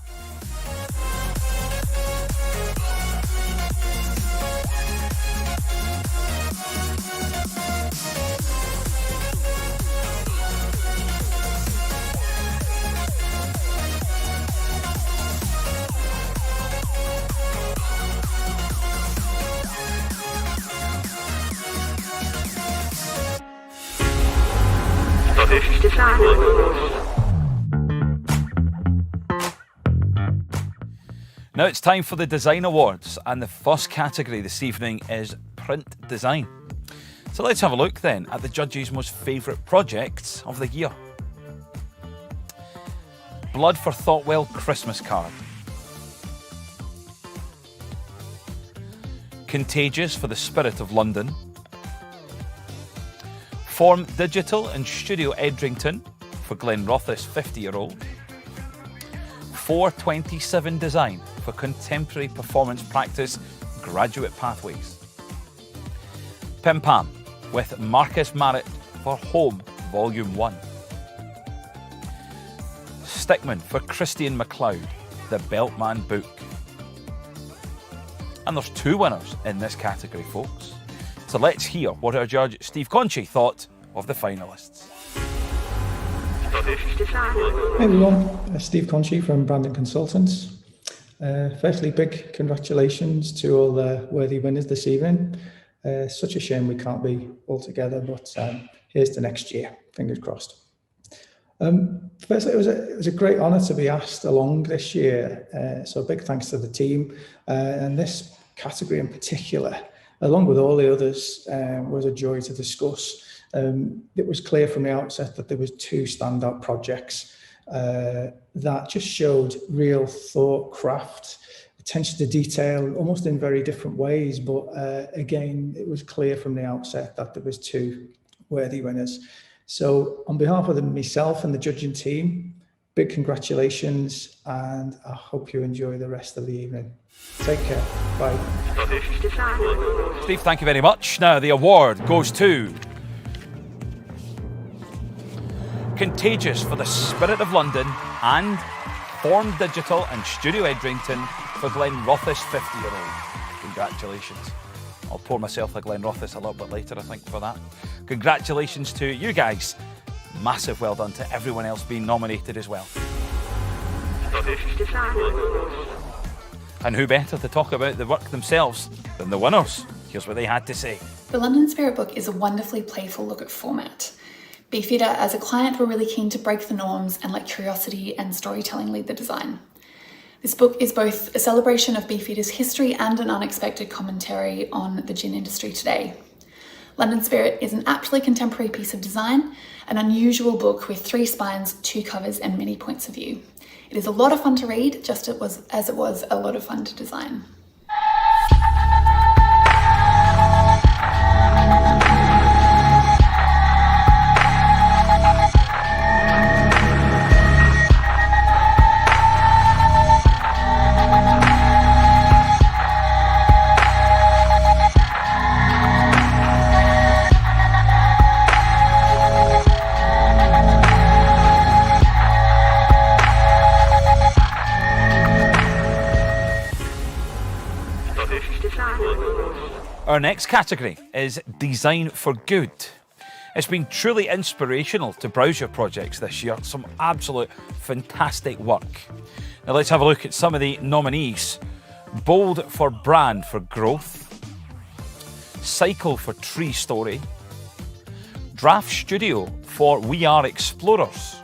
Speaker 2: Now it's time for the Design Awards, and the first category this evening is Print Design. So let's have a look then at the judges' most favourite projects of the year. Blood for Thoughtwell Christmas Card. Contagious for the Spirit of London. Form Digital and Studio Edrington for Glenrothes 50-year-old. 427 Design for Contemporary Performance Practice Graduate Pathways. Pim Pam with Marcus Marrett for Home Volume 1. Stickman for Christian MacLeod, The Beltman Book. And there's two winners in this category, folks. So let's hear what our judge Steve Conchie thought of the finalists.
Speaker 6: Hi everyone, Steve Conchie from Brandon Consultants. Firstly, big congratulations to all the worthy winners this evening. Such a shame we can't be all together, but here's to next year, fingers crossed. Firstly, it was a great honour to be asked along this year, so big thanks to the team. And this category in particular, along with all the others, was a joy to discuss. It was clear from the outset that there was two standout projects that just showed real thought, craft, attention to detail, almost in very different ways. But again, it was clear from the outset that there was two worthy winners. So on behalf of myself and the judging team, Big congratulations, and I hope you enjoy the rest of the evening. Take care. Bye.
Speaker 2: Steve, thank you very much. Now the award goes to Contagious for the Spirit of London and Form Digital and Studio Edrington for Glen Rothes 50-year-old. Congratulations. I'll pour myself a Glen Rothes a little bit later, I think, for that. Congratulations to you guys. Massive well done to everyone else being nominated as well. And who better to talk about the work themselves than the winners? Here's what they had to say.
Speaker 7: The London Spirit book is a wonderfully playful look at format. Beefeater, as a client, were really keen to break the norms and let curiosity and storytelling lead the design. This book is both a celebration of Beefeater's history and an unexpected commentary on the gin industry today. London Spirit is an aptly contemporary piece of design, an unusual book with 3 spines, 2 covers and many points of view. It is a lot of fun to read, just as it was a lot of fun to design.
Speaker 2: Our next category is Design for Good. It's been truly inspirational to browse your projects this year. Some absolute fantastic work. Now let's have a look at some of the nominees. Bold for Brand for Growth. Cycle for Tree Story. Draft Studio for We Are Explorers.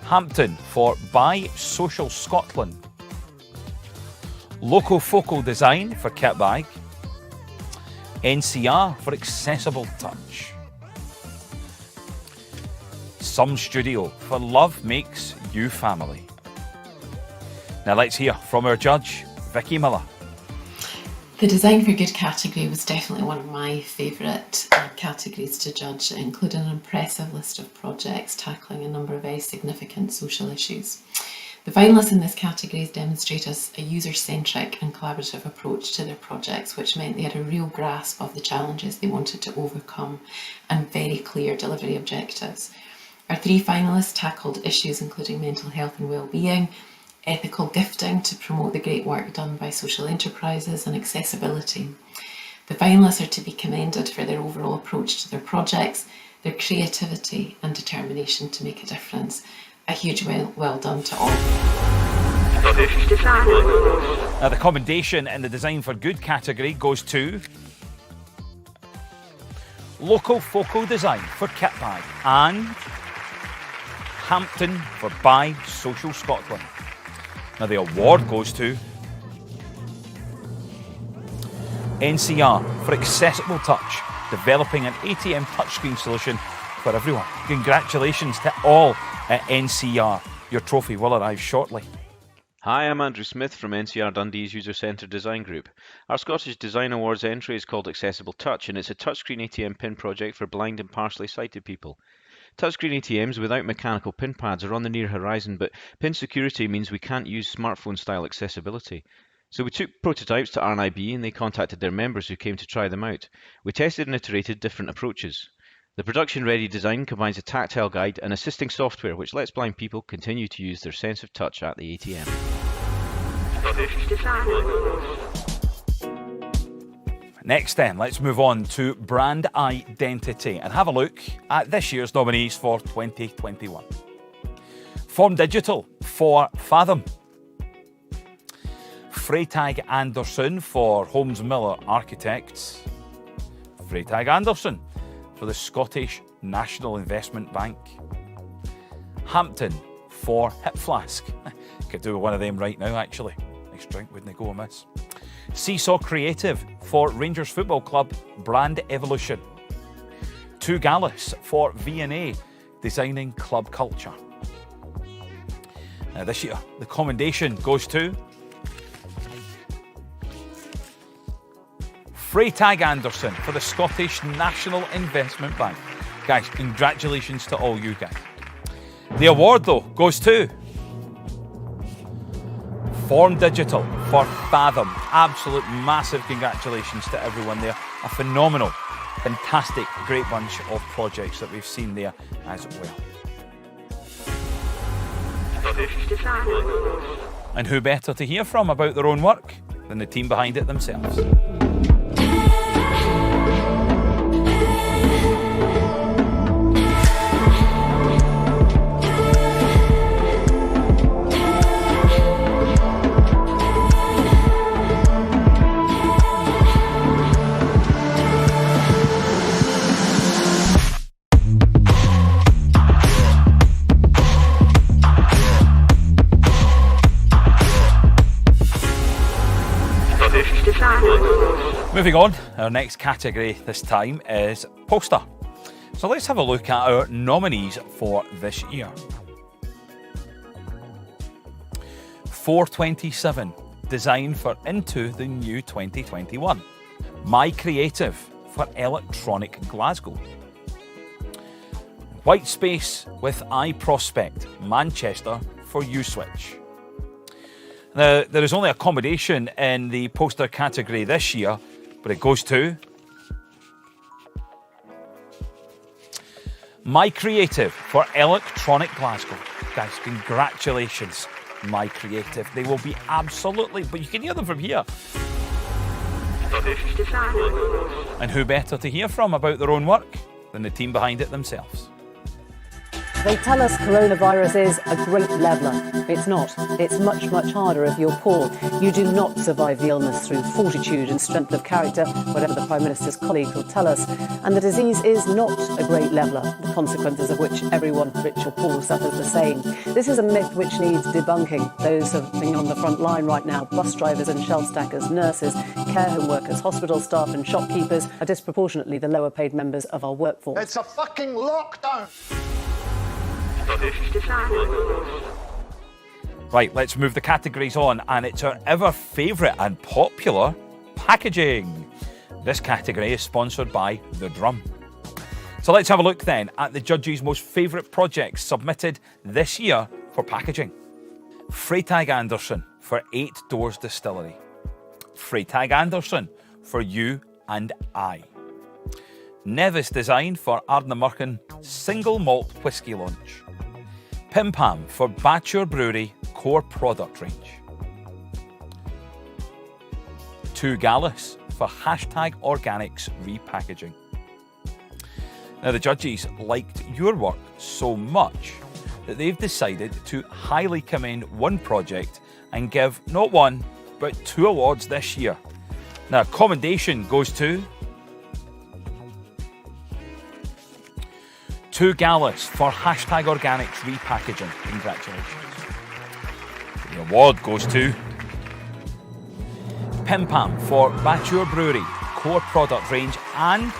Speaker 2: Hampton for Buy Social Scotland. Loco Focal Design for Kit Bag. NCR for Accessible Touch. Some Studio for Love Makes You Family. Now let's hear from our judge, Vicky Miller.
Speaker 9: The Design for Good category was definitely one of my favourite categories to judge, including an impressive list of projects tackling a number of very significant social issues. The finalists in this category demonstrate us a user-centric and collaborative approach to their projects, which meant they had a real grasp of the challenges they wanted to overcome and very clear delivery objectives. Our 3 finalists tackled issues including mental health and well-being, ethical gifting to promote the great work done by social enterprises, and accessibility. The finalists are to be commended for their overall approach to their projects, their creativity and determination to make a difference. A huge well done to all.
Speaker 2: Now the commendation in the Design for Good category goes to Local Focal Design for Kit Bag and Hampton for Buy Social Scotland. Now the award goes to NCR for Accessible Touch, developing an ATM touchscreen solution for everyone. Congratulations to all at NCR. Your trophy will arrive shortly.
Speaker 23: Hi, I'm Andrew Smith from NCR Dundee's User Centred Design Group. Our Scottish Design Awards entry is called Accessible Touch, and it's a touchscreen ATM pin project for blind and partially sighted people. Touchscreen ATMs without mechanical pin pads are on the near horizon, but pin security means we can't use smartphone-style accessibility. So we took prototypes to RNIB and they contacted their members who came to try them out. We tested and iterated different approaches. The production-ready design combines a tactile guide and assisting software which lets blind people continue to use their sense of touch at the ATM.
Speaker 2: Next then, let's move on to brand identity and have a look at this year's nominees for 2021. Form Digital for Fathom. Freytag Anderson for Holmes Miller Architects. Freytag Anderson for the Scottish National Investment Bank. Hampton for Hip Flask. Could do one of them right now, actually. Nice drink, wouldn't it go amiss? Seesaw Creative for Rangers Football Club Brand Evolution. Two Gallus for V&A Designing Club Culture. Now this year, the commendation goes to Freytag Anderson for the Scottish National Investment Bank. Guys, congratulations to all you guys. The award, though, goes to Form Digital for Fathom. Absolute massive congratulations to everyone there. A phenomenal, fantastic, great bunch of projects that we've seen there as well. And who better to hear from about their own work than the team behind it themselves? Moving on, our next category this time is poster. So let's have a look at our nominees for this year. 427, design for Into the New 2021. My Creative for Electronic Glasgow. White Space with iProspect, Manchester for Uswitch. Now, there is only accommodation in the poster category this year, but it goes to My Creative for Electronic Glasgow. Guys, congratulations, My Creative. They will be absolutely, but you can hear them from here. And who better to hear from about their own work than the team behind it themselves?
Speaker 10: They tell us coronavirus is a great leveller. It's not. It's much, much harder if you're poor. You do not survive the illness through fortitude and strength of character, whatever the Prime Minister's colleagues will tell us. And the disease is not a great leveller, the consequences of which everyone, rich or poor, suffers the same. This is a myth which needs debunking. Those who are on the front line right now, bus drivers and shelf stackers, nurses, care home workers, hospital staff and shopkeepers, are disproportionately the lower paid members of our workforce.
Speaker 12: It's a fucking lockdown!
Speaker 2: Right, let's move the categories on, and it's our ever favourite and popular packaging. This category is sponsored by The Drum. So let's have a look then at the judges' most favourite projects submitted this year for packaging. Freytag Anderson for 8 Doors Distillery. Freytag Anderson for You and I. Nevis Design for Ardnamurchan Single Malt Whisky Launch. Pim Pam for Batture Brewery Core Product Range. 2 Gallus for #Organics Repackaging. Now the judges liked your work so much that they've decided to highly commend one project and give not one but 2 awards this year. Now commendation goes to 2 Gallus for #Organics Repackaging. Congratulations. The award goes to Pim Pam for Batture Brewery Core Product Range and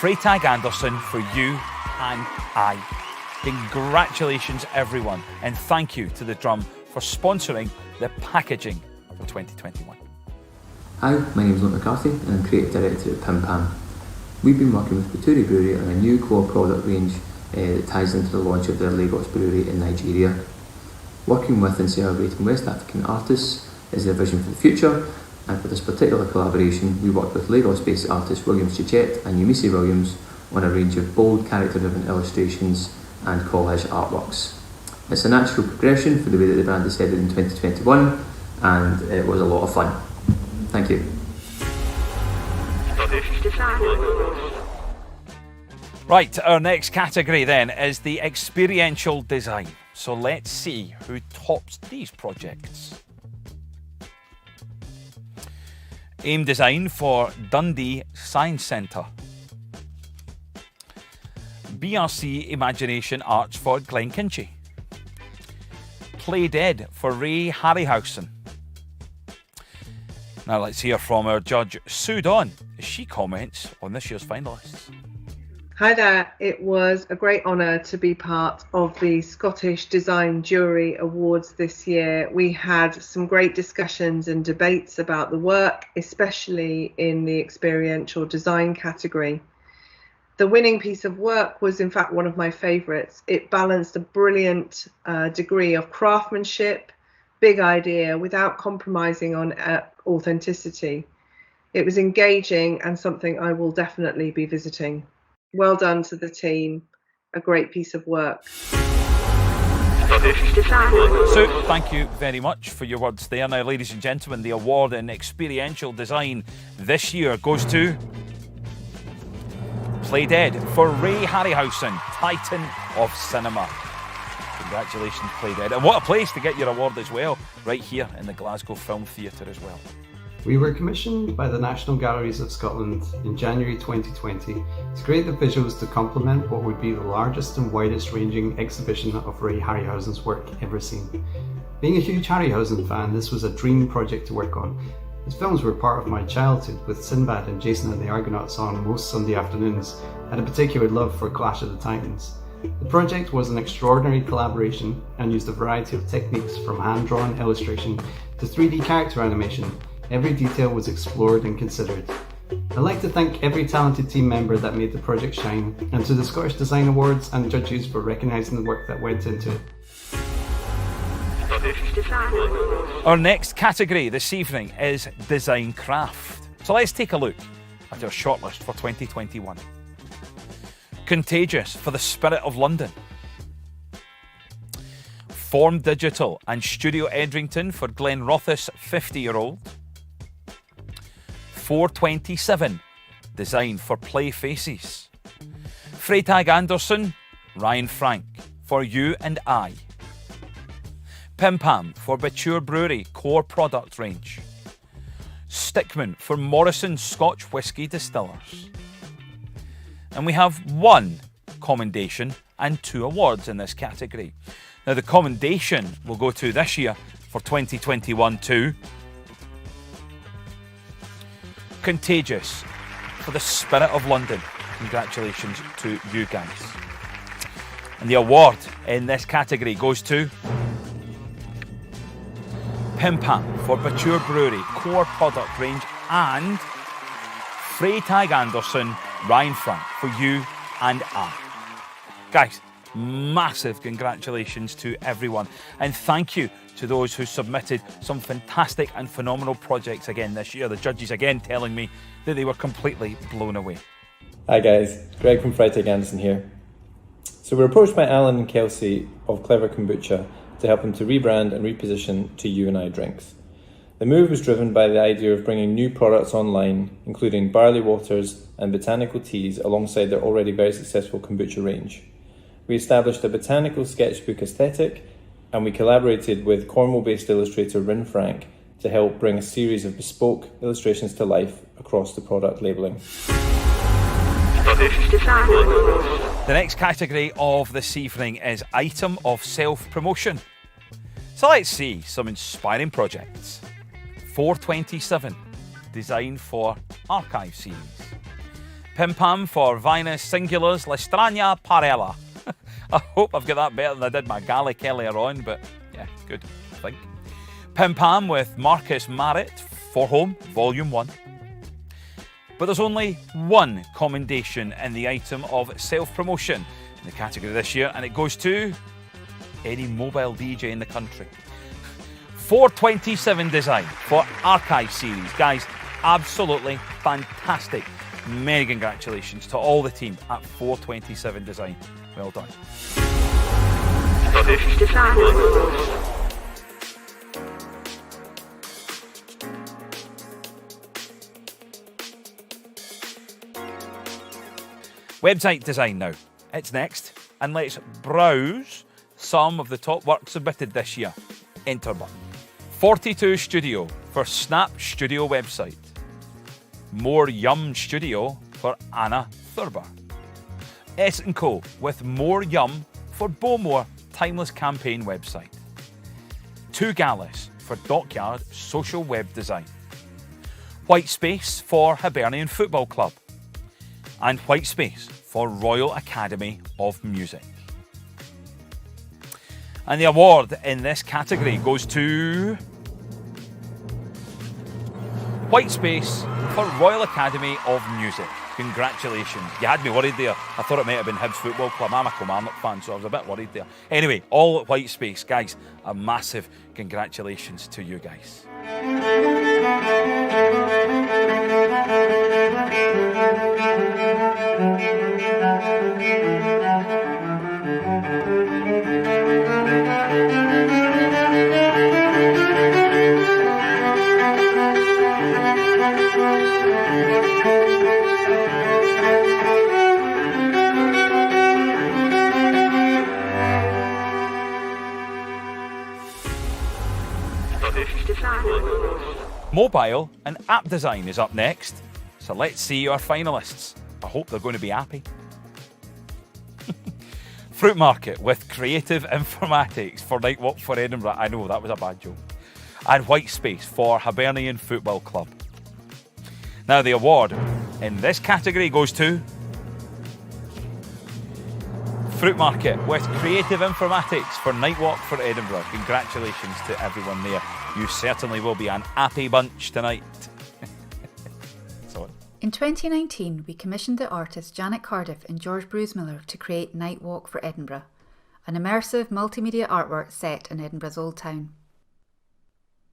Speaker 2: Freytag Anderson for You and I. Congratulations everyone, and thank you to The Drum for sponsoring the packaging for 2021.
Speaker 14: Hi, my name is Luke McCarthy and I'm Creative Director at Pim Pam. We've been working with Baturi Brewery on a new core product range that ties into the launch of their Lagos brewery in Nigeria. Working with and celebrating West African artists is their vision for the future, and for this particular collaboration we worked with Lagos-based artist Williams Chichette and Yumisi Williams on a range of bold character-driven illustrations and collage artworks. It's a natural progression for the way that the brand is headed in 2021, and it was a lot of fun. Thank you.
Speaker 2: Right, our next category then is the experiential design. So let's see who tops these projects. AIM Design for Dundee Science Centre. BRC Imagination Arts for Glenkinchie. Play Dead for Ray Harryhausen. Now let's hear from our judge, Sue Dawn, as she comments on this year's finalists.
Speaker 24: Hi there, it was a great honour to be part of the Scottish Design Jury Awards this year. We had some great discussions and debates about the work, especially in the experiential design category. The winning piece of work was in fact one of my favourites. It balanced a brilliant degree of craftsmanship, big idea, without compromising on authenticity. It was engaging and something I will definitely be visiting. Well done to the team. A great piece of work.
Speaker 2: So, thank you very much for your words there. Now, ladies and gentlemen, the award in experiential design this year goes to Play Dead for Ray Harryhausen, Titan of Cinema. Congratulations, Play Dead. And what a place to get your award as well, right here in the Glasgow Film Theatre as well.
Speaker 13: We were commissioned by the National Galleries of Scotland in January 2020 to create the visuals to complement what would be the largest and widest ranging exhibition of Ray Harryhausen's work ever seen. Being a huge Harryhausen fan, this was a dream project to work on. His films were part of my childhood, with Sinbad and Jason and the Argonauts on most Sunday afternoons. I had a particular love for Clash of the Titans. The project was an extraordinary collaboration and used a variety of techniques from hand-drawn illustration to 3D character animation. Every detail was explored and considered. I'd like to thank every talented team member that made the project shine, and to the Scottish Design Awards and judges for recognising the work that went into it.
Speaker 2: Our next category this evening is Design Craft. So let's take a look at our shortlist for 2021. Contagious for the Spirit of London. Form Digital and Studio Edrington for Glenrothes 50-year-old. 427 Design for Play Faces. Freytag Anderson, Ryan Frank for You and I. Pim Pam for Biture Brewery Core Product Range. Stickman for Morrison Scotch Whisky Distillers. And we have one commendation and 2 awards in this category. Now the commendation will go to this year for 2021 to Contagious for the Spirit of London. Congratulations to you guys. And the award in this category goes to Pim Pam for Biture Brewery Core Product Range and Freytag Anderson, Ryan Frank for You and I. Guys, massive congratulations to everyone, and thank you to those who submitted some fantastic and phenomenal projects again this year. The judges again telling me that they were completely blown away.
Speaker 15: Hi guys, Greg from Freytag Anderson here. So we're approached by Alan and Kelsey of Clever Kombucha to help them to rebrand and reposition to You and I drinks. The move was driven by the idea of bringing new products online, including barley waters and botanical teas alongside their already very successful kombucha range. We established a botanical sketchbook aesthetic, and we collaborated with Cornwall-based illustrator Ryn Frank to help bring a series of bespoke illustrations to life across the product labelling.
Speaker 2: The next category of this evening is Item of Self-Promotion. So let's see some inspiring projects. 427, Design for Archive Series. Pim Pam for Vinus Singulars Lestrania Parella. I hope I've got that better than I did my Gaelic earlier on, but yeah, good, I think. Pim Pam with Marcus Marrett for Home, Volume 1. But there's only one commendation in the Item of Self-Promotion in the category this year, and it goes to any mobile DJ in the country. 427 Design for Archive Series. Guys, absolutely fantastic. Many congratulations to all the team at 427 Design. Well done. Website design now. It's next, and let's browse some of the top work submitted this year. Enter button. 42 Studio for Snap Studio website. More Yum Studio for Anna Thurber. S&Co with More Yum for Bowmore Timeless Campaign website. 2 Gallus for Dockyard Social Web Design. White Space for Hibernian Football Club. And White Space for Royal Academy of Music. And the award in this category goes to White Space for Royal Academy of Music. Congratulations. You had me worried there. I thought it might have been Hibs Football Club. I'm a Kilmarnock fan, so I was a bit worried there. Anyway, all at White Space. Guys, a massive congratulations to you guys. Mobile and app design is up next, so let's see our finalists. I hope they're going to be happy. Fruit Market with Creative Informatics for Night Walk for Edinburgh. I know, that was a bad joke. And White Space for Hibernian Football Club. Now the award in this category goes to Fruit Market with Creative Informatics for Night Walk for Edinburgh. Congratulations to everyone there. You certainly will be an happy bunch tonight. Sorry.
Speaker 16: In 2019, we commissioned the artists Janet Cardiff and George Bruce-Miller to create Night Walk for Edinburgh, an immersive multimedia artwork set in Edinburgh's Old Town.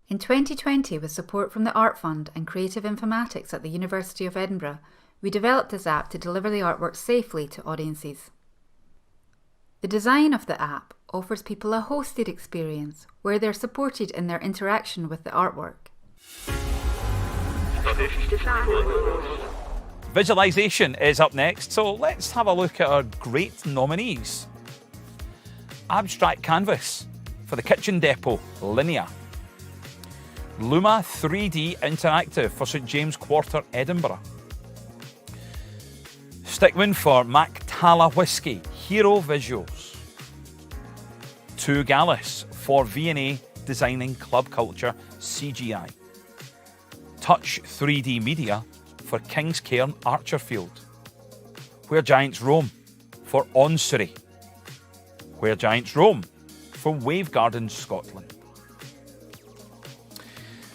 Speaker 16: In 2020, with support from the Art Fund and Creative Informatics at the University of Edinburgh, we developed this app to deliver the artwork safely to audiences. The design of the app offers people a hosted experience where they're supported in their interaction with the artwork.
Speaker 2: Visualisation is up next, so let's have a look at our great nominees. Abstract Canvas for the Kitchen Depot, Linear. Luma 3D Interactive for St James Quarter, Edinburgh. Stickman for Mactala Whisky, Hero Visuals. 2 Gallus for V&A Designing Club Culture, CGI. Touch 3D Media for King's Cairn, Archerfield. Where Giants Roam for Onsbury. Where Giants Roam for Wave Gardens, Scotland.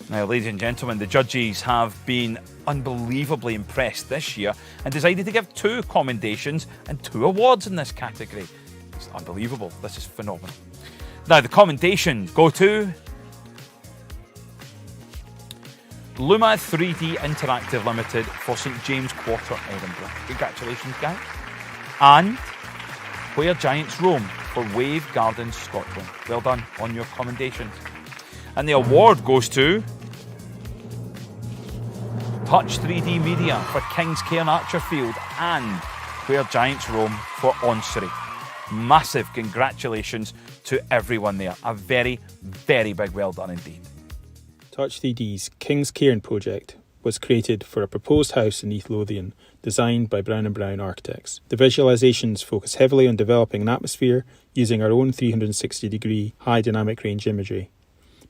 Speaker 2: Now, ladies and gentlemen, the judges have been unbelievably impressed this year and decided to give 2 commendations and 2 awards in this category. It's unbelievable. This is phenomenal. Now, the commendations go to Luma 3D Interactive Limited for St James Quarter, Edinburgh. Congratulations, guys. And Where Giants Roam for Wave Gardens, Scotland. Well done on your commendations. And the award goes to Touch 3D Media for King's Cairn, Archerfield, and Where Giants Roam for Onsbury. Massive congratulations to everyone there. A very, very big well done indeed.
Speaker 17: Touch 3D's King's Cairn project was created for a proposed house in East Lothian, designed by Brown & Brown Architects. The visualisations focus heavily on developing an atmosphere using our own 360-degree high dynamic range imagery,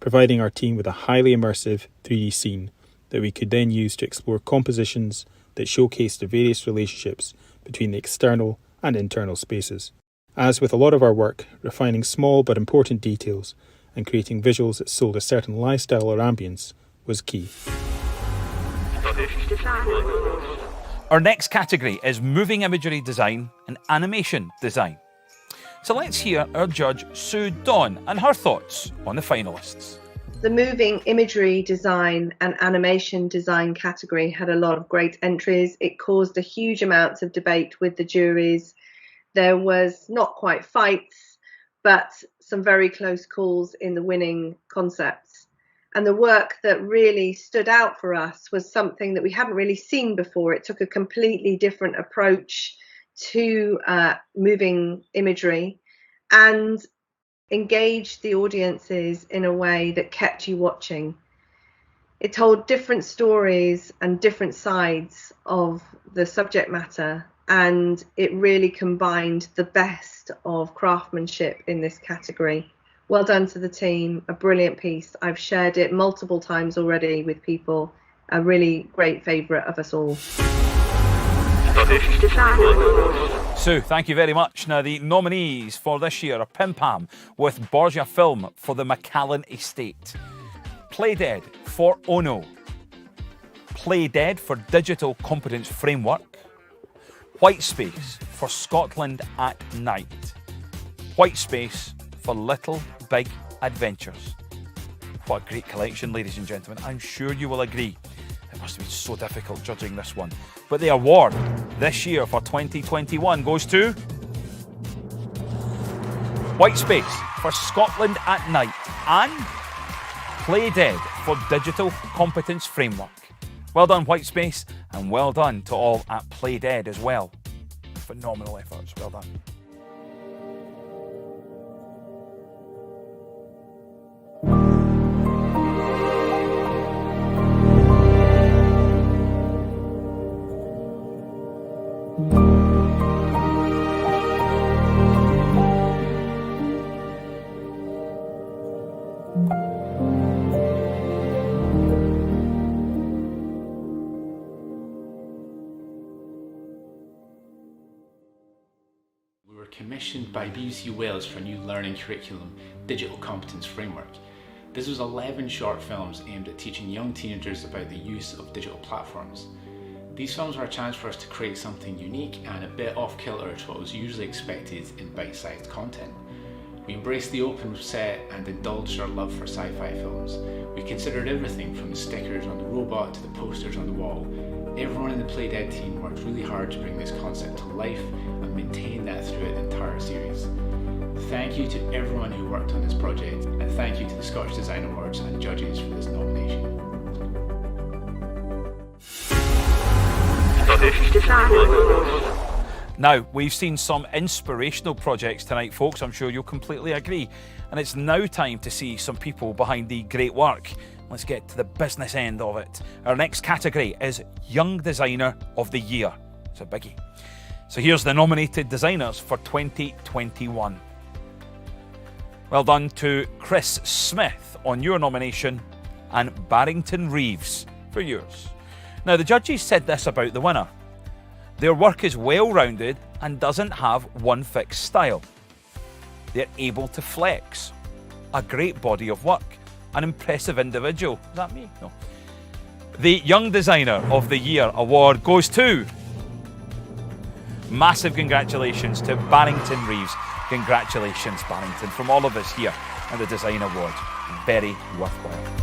Speaker 17: providing our team with a highly immersive 3D scene that we could then use to explore compositions that showcase the various relationships between the external and internal spaces. As with a lot of our work, refining small but important details and creating visuals that sold a certain lifestyle or ambience was key.
Speaker 2: Our next category is moving imagery design and animation design. So let's hear our judge Sue Dawn and her thoughts on the finalists.
Speaker 24: The moving imagery design and animation design category had a lot of great entries. It caused a huge amount of debate with the juries. There was not quite fights, but some very close calls in the winning concepts. And the work that really stood out for us was something that we hadn't really seen before. It took a completely different approach to moving imagery and engaged the audiences in a way that kept you watching. It told different stories and different sides of the subject matter, and it really combined the best of craftsmanship in this category. Well done to the team, a brilliant piece. I've shared it multiple times already with people, a really great favourite of us all.
Speaker 2: Sue, thank you very much. Now, the nominees for this year are Pim Pam with Borgia Film for the Macallan Estate, Play Dead for Ono, Play Dead for Digital Competence Framework, White space for Scotland at night. White space for little big adventures. What a great collection, ladies and gentlemen. I'm sure you will agree. It must have been so difficult judging this one. But the award this year for 2021 goes to White space for Scotland at night and Play Dead for Digital Competence Framework. Well done, White space, and well done to all at Play Dead as well. Phenomenal efforts, well done.
Speaker 18: Commissioned by BBC Wales for a new learning curriculum, Digital Competence Framework. This was 11 short films aimed at teaching young teenagers about the use of digital platforms. These films were a chance for us to create something unique and a bit off-kilter to what was usually expected in bite-sized content. We embraced the open set and indulged our love for sci-fi films. We considered everything from the stickers on the robot to the posters on the wall. Everyone in the Play Dead team worked really hard to bring this concept to life and maintain that throughout the entire series. Thank you to everyone who worked on this project, and thank you to the Scottish Design Awards and judges for this nomination.
Speaker 2: Now, we've seen some inspirational projects tonight, folks. I'm sure you'll completely agree. And it's now time to see some people behind the great work. Let's get to the business end of it. Our next category is Young Designer of the Year. It's a biggie. So here's the nominated designers for 2021. Well done to Chris Smith on your nomination and Barrington Reeves for yours. Now, the judges said this about the winner. Their work is well-rounded and doesn't have one fixed style. They're able to flex. A great body of work. An impressive individual. Is that me? No. The Young Designer of the Year award goes to... Massive congratulations to Barrington Reeves. Congratulations, Barrington, from all of us here at the Design Awards. Very worthwhile.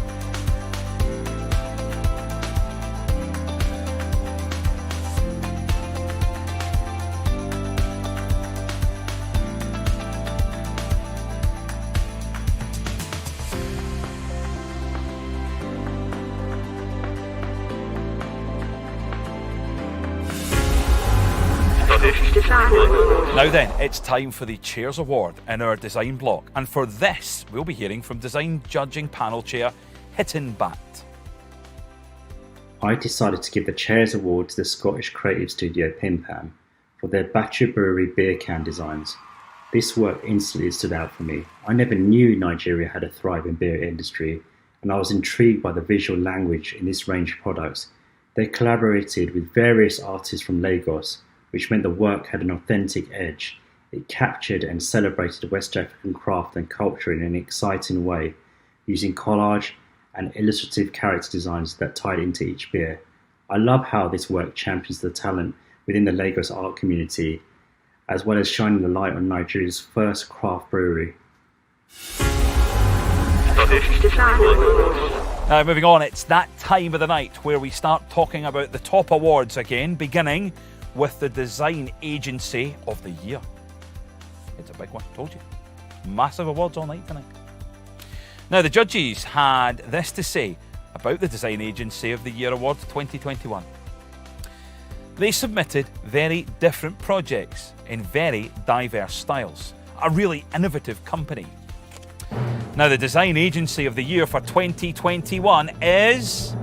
Speaker 2: Now then, it's time for the Chairs Award in our design block, and for this we'll be hearing from design judging panel chair Hitton Bat.
Speaker 19: I decided to give the Chairs Award to the Scottish creative studio Pim Pam for their Battery Brewery beer can designs. This work instantly stood out for me. I never knew Nigeria had a thriving beer industry, and I was intrigued by the visual language in this range of products. They collaborated with various artists from Lagos, which meant the work had an authentic edge. It captured and celebrated West African craft and culture in an exciting way, using collage and illustrative character designs that tied into each beer. I love how this work champions the talent within the Lagos art community, as well as shining the light on Nigeria's first craft brewery.
Speaker 2: Now, moving on, it's that time of the night where we start talking about the top awards again, beginning with the Design Agency of the Year. It's a big one, told you. Massive awards all night tonight. Now, the judges had this to say about the Design Agency of the Year Award 2021. They submitted very different projects in very diverse styles. A really innovative company. Now, the Design Agency of the Year for 2021 is...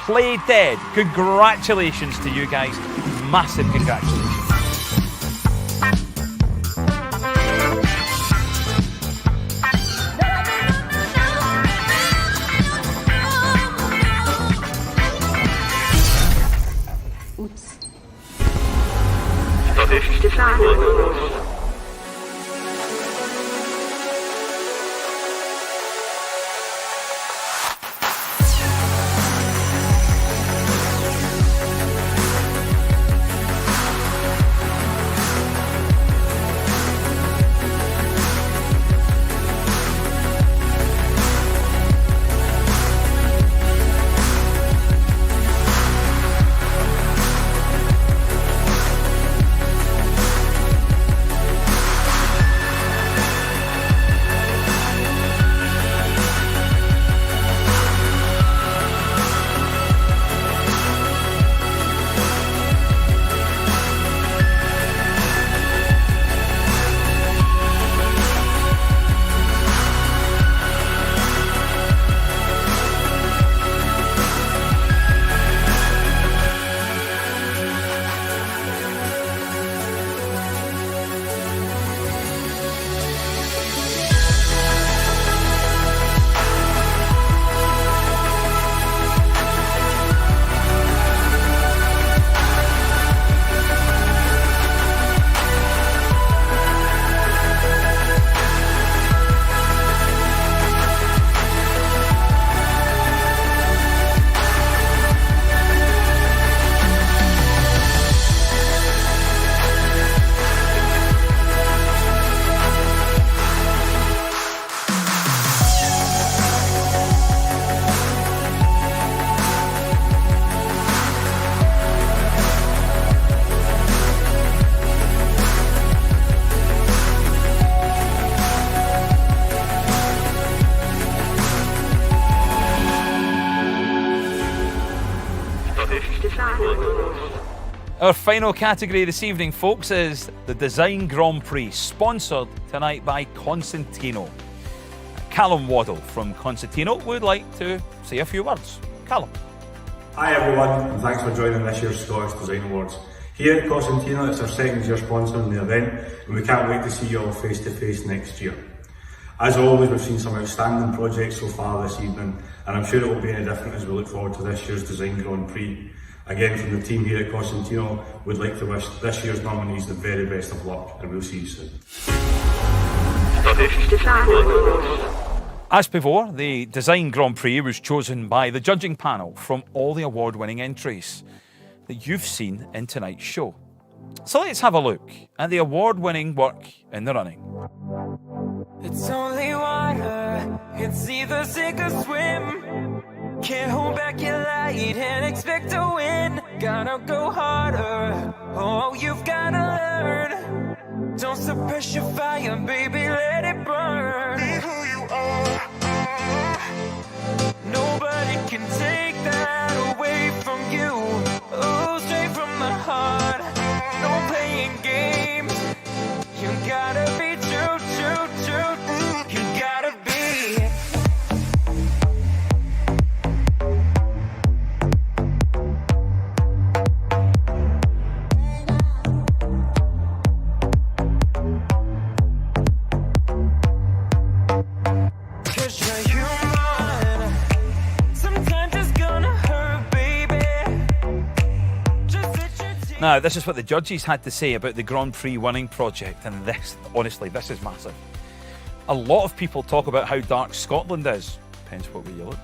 Speaker 2: Play Dead. Congratulations to you guys. Massive congratulations.
Speaker 5: Oops.
Speaker 2: Our final category this evening, folks, is the Design Grand Prix, sponsored tonight by Constantino. Callum Waddle from Constantino would like to say a few words. Callum.
Speaker 8: Hi everyone, and thanks for joining this year's Scottish Design Awards. Here at Constantino, it's our second year sponsoring the event, and we can't wait to see you all face to face next year. As always, we've seen some outstanding projects so far this evening, and I'm sure it will be any different as we look forward to this year's Design Grand Prix. Again, from the team here at Constantino, we'd like to wish this year's nominees the very best of luck, and we'll see you soon.
Speaker 2: As before, the Design Grand Prix was chosen by the judging panel from all the award-winning entries that you've seen in tonight's show. So let's have a look at the award-winning work in the running.
Speaker 5: It's only water, it's either sink or swim. Can't hold back your light and expect to win. Gotta go harder, oh you've gotta learn. Don't suppress your fire, baby, let it burn. Be who you are. Nobody can take that away from you. Oh, straight from the heart, no playing games. You gotta be true, true, true. You gotta be.
Speaker 2: Now, this is what the judges had to say about the Grand Prix winning project, and this, honestly, this is massive. A lot of people talk about how dark Scotland is, depends what way you look.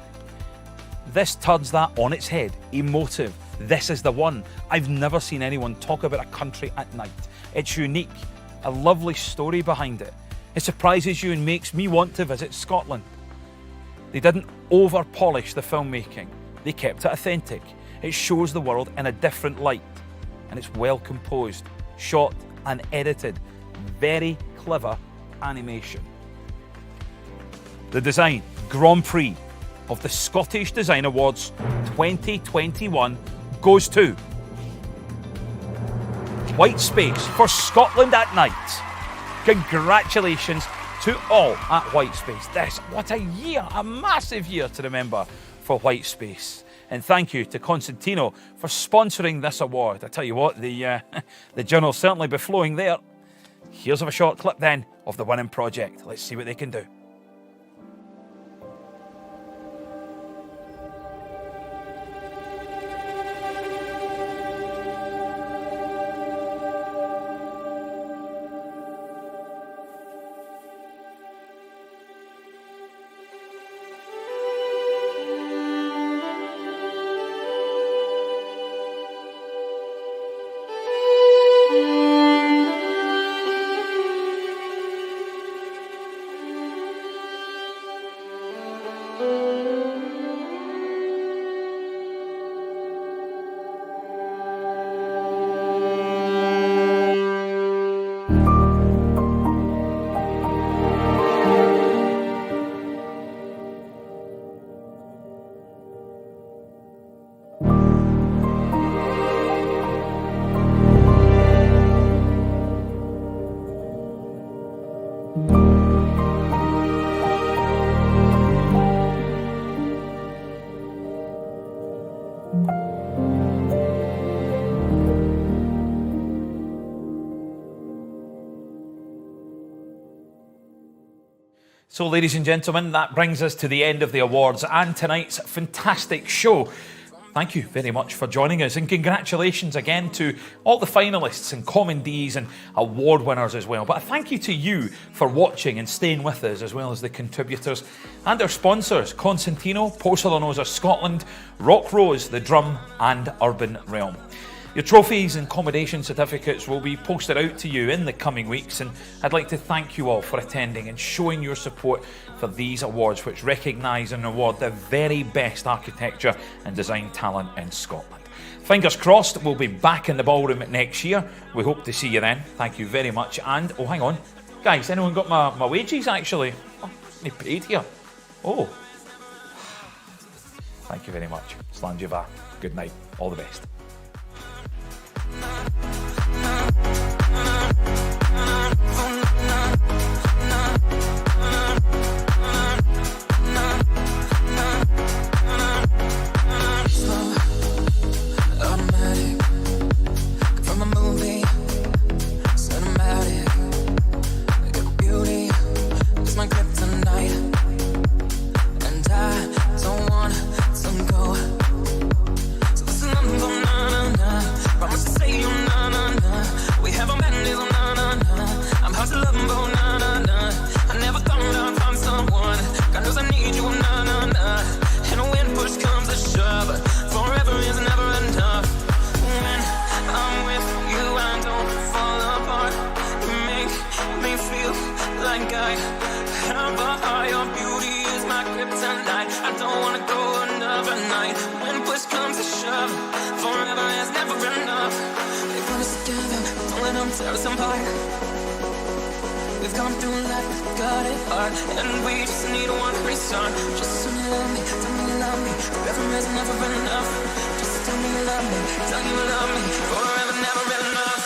Speaker 2: This turns that on its head. Emotive. This is the one. I've never seen anyone talk about a country at night. It's unique. A lovely story behind it. It surprises you and makes me want to visit Scotland. They didn't over-polish the filmmaking. They kept it authentic. It shows the world in a different light. And it's well composed, shot and edited. Very clever animation. The Design Grand Prix of the Scottish Design Awards 2021 goes to White Space for Scotland at Night. Congratulations to all at White Space. What a year, a massive year to remember for White Space. And thank you to Constantino for sponsoring this award. I tell you what, the gin will certainly be flowing there. Here's a short clip then of the winning project. Let's see what they can do. So, ladies and gentlemen, that brings us to the end of the awards and tonight's fantastic show. Thank you very much for joining us, and congratulations again to all the finalists and commandees and award winners as well. But a thank you to you for watching and staying with us, as well as the contributors and our sponsors, Constantino, Porcelanosa Scotland, Rock Rose, The Drum and Urban Realm. Your trophies and commendation certificates will be posted out to you in the coming weeks, and I'd like to thank you all for attending and showing your support for these awards, which recognise and award the very best architecture and design talent in Scotland. Fingers crossed, we'll be back in the ballroom next year. We hope to see you then. Thank you very much. And, oh, hang on. Guys, anyone got my wages, actually? Oh, they paid here. Oh. Thank you very much. Slanjiva. Good night. All the best.
Speaker 5: We've gone through life, got it hard, and we just need one restart. Just tell me you love me, tell me you love me. Forever is never enough. Just tell me you love me, tell me you love me. Forever never enough.